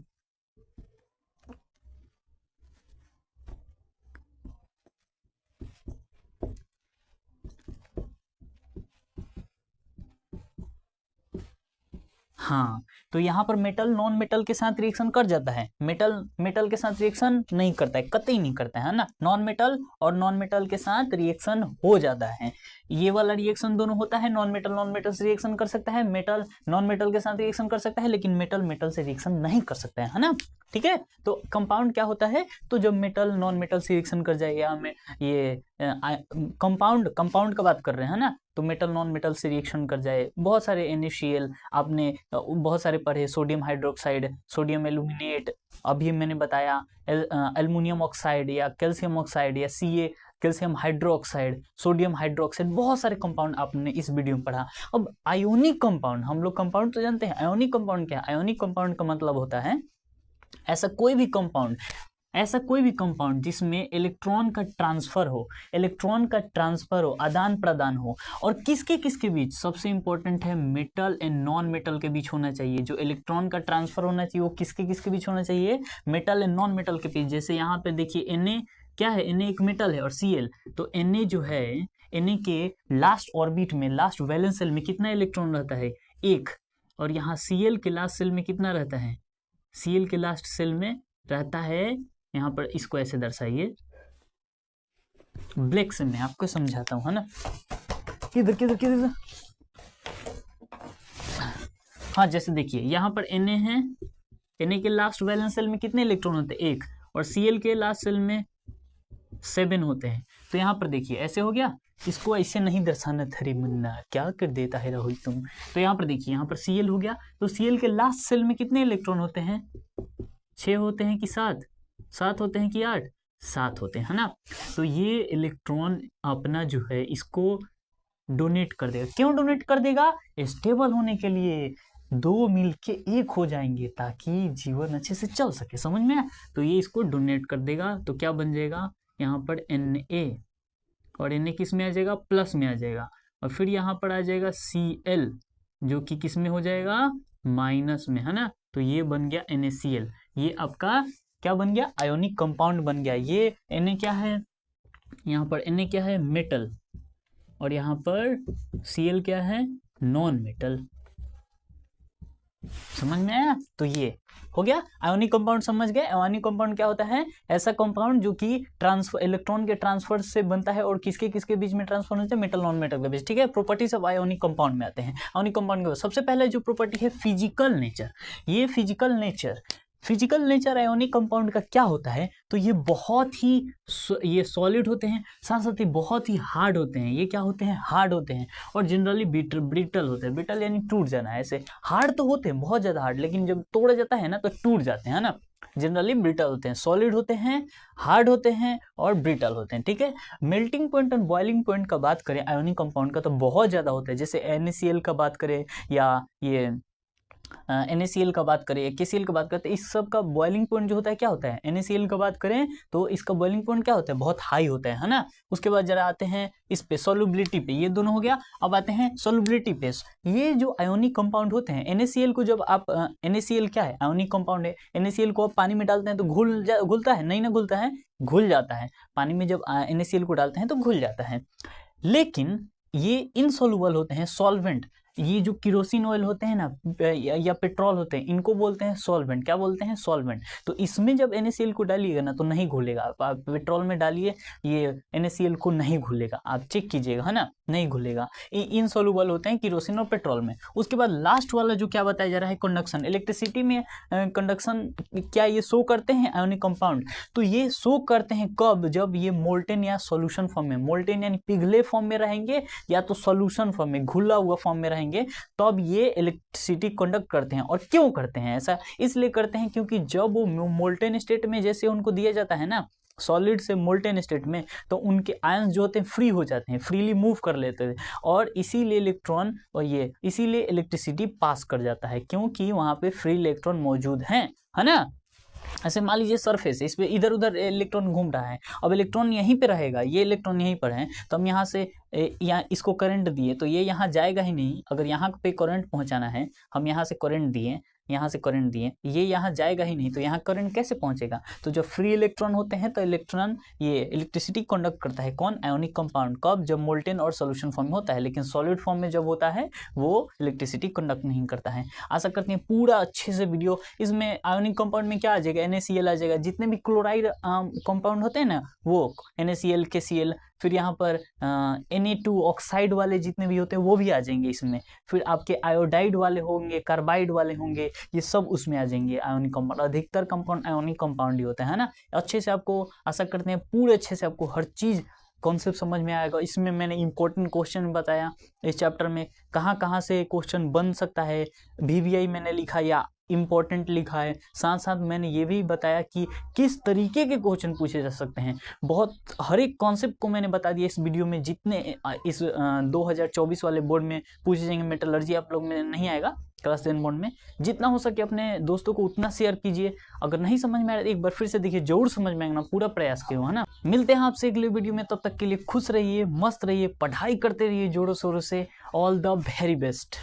हाँ, तो यहाँ पर मेटल नॉन मेटल के साथ रिएक्शन कर जाता है, मेटल मेटल के साथ रिएक्शन नहीं करता है, कतई नहीं करता है ना। नॉन मेटल और नॉन मेटल के साथ रिएक्शन हो जाता है, ये वाला रिएक्शन दोनों होता है। नॉन मेटल से रिएक्शन कर सकता है, मेटल नॉन मेटल के साथ रिएक्शन कर सकता है, लेकिन मेटल मेटल से रिएक्शन नहीं कर सकता है ना। ठीक है, तो कंपाउंड क्या होता है, तो जब मेटल नॉन मेटल से रिएक्शन कर जाएगा, हमें ये कंपाउंड का बात कर रहे हैं ना, तो मेटल नॉन मेटल से रिएक्शन कर जाए, बहुत सारे NaCl आपने बहुत सारे पढ़े, सोडियम हाइड्रोक्साइड, सोडियम एल्यूमिनेट, अभी मैंने बताया एल्युमिनियम ऑक्साइड या कैल्शियम ऑक्साइड या Ca calcium hydroxide, sodium hydroxide, बहुत सारे कंपाउंड आपने इस वीडियो में पढ़ा। अब आयोनिक कंपाउंड, हम लोग कंपाउंड तो जानते हैं, आयोनिक कंपाउंड क्या है? आयोनिक कंपाउंड का मतलब होता है ऐसा कोई भी कंपाउंड जिसमें इलेक्ट्रॉन का ट्रांसफर हो, आदान प्रदान हो, और किसके बीच, सबसे इंपॉर्टेंट है मेटल एंड नॉन मेटल के बीच होना चाहिए। जो इलेक्ट्रॉन का ट्रांसफर होना चाहिए वो किसके बीच होना चाहिए, मेटल एंड नॉन मेटल के बीच। जैसे यहाँ पे देखिए Na क्या है, Na एक मेटल है और Cl, तो Na जो है, Na के लास्ट ऑर्बिट में, लास्ट वैलेंस शेल में कितना इलेक्ट्रॉन रहता है, एक, और यहाँ Cl के लास्ट शेल में कितना रहता है, Cl के लास्ट शेल में रहता है, यहाँ पर इसको ऐसे दर्शाइए, ब्लैक से मैं आपको समझाता हूँ, है ना। किधर हाँ, जैसे देखिए यहाँ पर Na है, Na के लास्ट वैलेंस शेल में कितने इलेक्ट्रॉन होते हैं, एक, और Cl के लास्ट शेल में 7 होते हैं। तो यहाँ पर देखिए ऐसे हो गया, इसको ऐसे नहीं दर्शाना था रे मुन्ना, क्या कर देता है राहुल तुम। तो यहाँ पर देखिए, यहाँ पर Cl हो गया, तो Cl के लास्ट शेल में कितने इलेक्ट्रॉन होते हैं, 6 होते हैं कि 7 होते हैं कि 8, 7 होते हैं ना। तो ये इलेक्ट्रॉन अपना जो है इसको डोनेट कर देगा। क्यों डोनेट कर देगा, स्टेबल होने के लिए, दो मिलके एक हो जाएंगे ताकि जीवन अच्छे से चल सके, समझ में। तो ये इसको डोनेट कर देगा, तो क्या बन जाएगा यहाँ पर Na, और Na किस में आ जाएगा, प्लस में आ जाएगा, और फिर यहाँ पर आ जाएगा Cl जो कि किस में हो जाएगा, माइनस में, है ना। तो ये बन गया NaCl, ये आपका क्या बन गया, आयोनिक कंपाउंड बन गया। ये Na क्या है, यहाँ पर Na क्या है, मेटल, और यहाँ पर Cl क्या है, नॉन मेटल, समझ में आया। तो ये हो गया आयोनिक कंपाउंड, समझ गए। आयोनिक कंपाउंड क्या होता है, ऐसा कंपाउंड जो कि ट्रांसफर, इलेक्ट्रॉन के ट्रांसफर से बनता है, और किसके बीच में ट्रांसफर होता है, मेटल नॉन मेटल के बीच। ठीक है, प्रॉपर्टी सब आयोनिक कंपाउंड में आते हैं। आयोनिक कंपाउंड के सबसे पहले जो प्रॉपर्टी है फिजिकल नेचर, ये फिजिकल नेचर आयोनिक कंपाउंड का क्या होता है, तो ये बहुत ही ये सॉलिड होते हैं, साथ साथ ही बहुत ही हार्ड होते हैं। ये क्या होते हैं, हार्ड होते हैं, और जनरली ब्रिटल होते हैं। ब्रिटल यानी टूट जाना, ऐसे हार्ड तो होते हैं, बहुत ज्यादा हार्ड, लेकिन जब तोड़ा जाता है ना तो टूट जाते हैं ना। जनरली ब्रिटल होते हैं, सॉलिड होते हैं, हार्ड होते हैं और ब्रिटल होते हैं। ठीक है, मेल्टिंग पॉइंट और बॉइलिंग पॉइंट का बात करें आयोनिक कंपाउंड का तो बहुत ज्यादा होता है। जैसे NaCl का बात करें या ये NaCl का बात करें, KCl का बात करते हैं, इस सब का बॉइलिंग पॉइंट जो होता है क्या होता है, NaCl का बात करें तो इसका बॉइलिंग पॉइंट क्या होता है, बहुत हाई होता है ना। उसके बाद जरा आते हैं इस पे सॉल्युबिलिटी पे, ये दोनों हो गया। अब आते हैं सॉल्युबिलिटी पे। ये जो आयोनिक कंपाउंड होते हैं, NaCl को जब आप NaCl क्या है, आयोनिक कंपाउंड है। NaCl को आप पानी में डालते हैं तो घुलता है, नहीं ना घुलता है, घुल जाता है। पानी में जब NaCl को डालते हैं तो घुल जाता है, लेकिन ये इनसॉल्युबल होते हैं, सॉल्वेंट। ये जो केरोसिन ऑयल होते हैं ना या पेट्रोल होते हैं, इनको बोलते हैं सॉल्वेंट। क्या बोलते हैं, सॉल्वेंट। तो इसमें जब NaCl को डालिएगा ना तो नहीं घुलेगा। आप पेट्रोल में डालिए, ये NaCl को नहीं घुलेगा, आप चेक कीजिएगा, है ना, नहीं घुलेगा। इनसॉल्युबल होते हैं केरोसिन और पेट्रोल में। उसके बाद लास्ट वाला जो क्या बताया जा रहा है, कंडक्शन। इलेक्ट्रिसिटी में कंडक्शन क्या ये शो करते हैं आयोनिक कंपाउंड, तो ये शो करते हैं कब, जब ये मोल्टेन या सॉल्यूशन फॉर्म में, मोल्टेन यानी पिघले फॉर्म में रहेंगे या तो सॉल्यूशन फॉर्म में, घुला हुआ फॉर्म में रहेंगे, तब ये इलेक्ट्रिसिटी कंडक्ट करते हैं। और क्यों करते हैं ऐसा, इसलिए करते हैं क्योंकि जब वो मोल्टेन स्टेट में जैसे उनको दिया जाता है ना, सॉलिड से मोल्टेन स्टेट में, तो उनके आयंस जो होते हैं फ्री हो जाते हैं, फ्रीली मूव कर लेते हैं, और इसीलिए इलेक्ट्रॉन और ये इसीलिए इलेक्ट्रिसिटी पास कर जाता है, क्योंकि वहां पे फ्री इलेक्ट्रॉन मौजूद हैं, है ना। ऐसे मान लीजिए सरफेस है, इस पे इधर उधर इलेक्ट्रॉन घूम रहा है, अब इलेक्ट्रॉन यहीं पे रहेगा, ये इलेक्ट्रॉन यहीं पर है, तो हम यहाँ से यहाँ इसको करंट दिए तो ये यहाँ जाएगा ही नहीं। अगर यहाँ पे करंट पहुँचाना है, हम यहाँ से करंट दिए यहाँ से करंट दिए, ये यहाँ जाएगा ही नहीं, तो यहाँ करंट कैसे पहुंचेगा? तो जब फ्री इलेक्ट्रॉन होते हैं तो इलेक्ट्रॉन ये इलेक्ट्रिसिटी कंडक्ट करता है। कौन? Ionic compound. कब? जब मोल्टेन और सॉल्यूशन फॉर्म में होता है, लेकिन सॉलिड फॉर्म में जब होता है वो इलेक्ट्रिसिटी कंडक्ट नहीं करता है। आशा करते हैं पूरा अच्छे से वीडियो, इसमें आयोनिक कंपाउंड में क्या आ जाएगा? NaCl आ जाएगा। जितने भी क्लोराइड कंपाउंड होते हैं ना वो NaCl, KCl, फिर यहाँ पर Na2 ऑक्साइड वाले जितने भी होते हैं वो भी आ जाएंगे इसमें। फिर आपके आयोडाइड वाले होंगे, कार्बाइड वाले होंगे, ये सब उसमें आ जाएंगे आयोनिक कंपाउंड। अधिकतर कंपाउंड आयोनिक कंपाउंड ही होते हैं ना। अच्छे से आपको, आशा करते हैं पूरे अच्छे से आपको हर चीज़ कॉन्सेप्ट समझ में आएगा। इसमें मैंने इंपॉर्टेंट क्वेश्चन बताया इस चैप्टर में, कहाँ कहाँ से क्वेश्चन बन सकता है, VVI मैंने लिखा या इम्पोर्टेंट लिखा है। साथ साथ मैंने ये भी बताया कि किस तरीके के क्वेश्चन पूछे जा सकते हैं। बहुत हर एक कॉन्सेप्ट को मैंने बता दिया इस वीडियो में। जितने इस 2024 वाले बोर्ड में पूछे जाएंगे, मेटलर्जी आप लोग में नहीं आएगा क्लास 10 बोर्ड में, जितना हो सके अपने दोस्तों को उतना शेयर कीजिए। अगर नहीं समझ में आया एक बार फिर से देखिए, जरूर समझ में आएगा, पूरा प्रयास करो, है ना। मिलते हैं आपसे अगले वीडियो में, तब तक के लिए खुश रहिए, मस्त रहिए, पढ़ाई करते रहिए जोरों शोरों से। All the very best.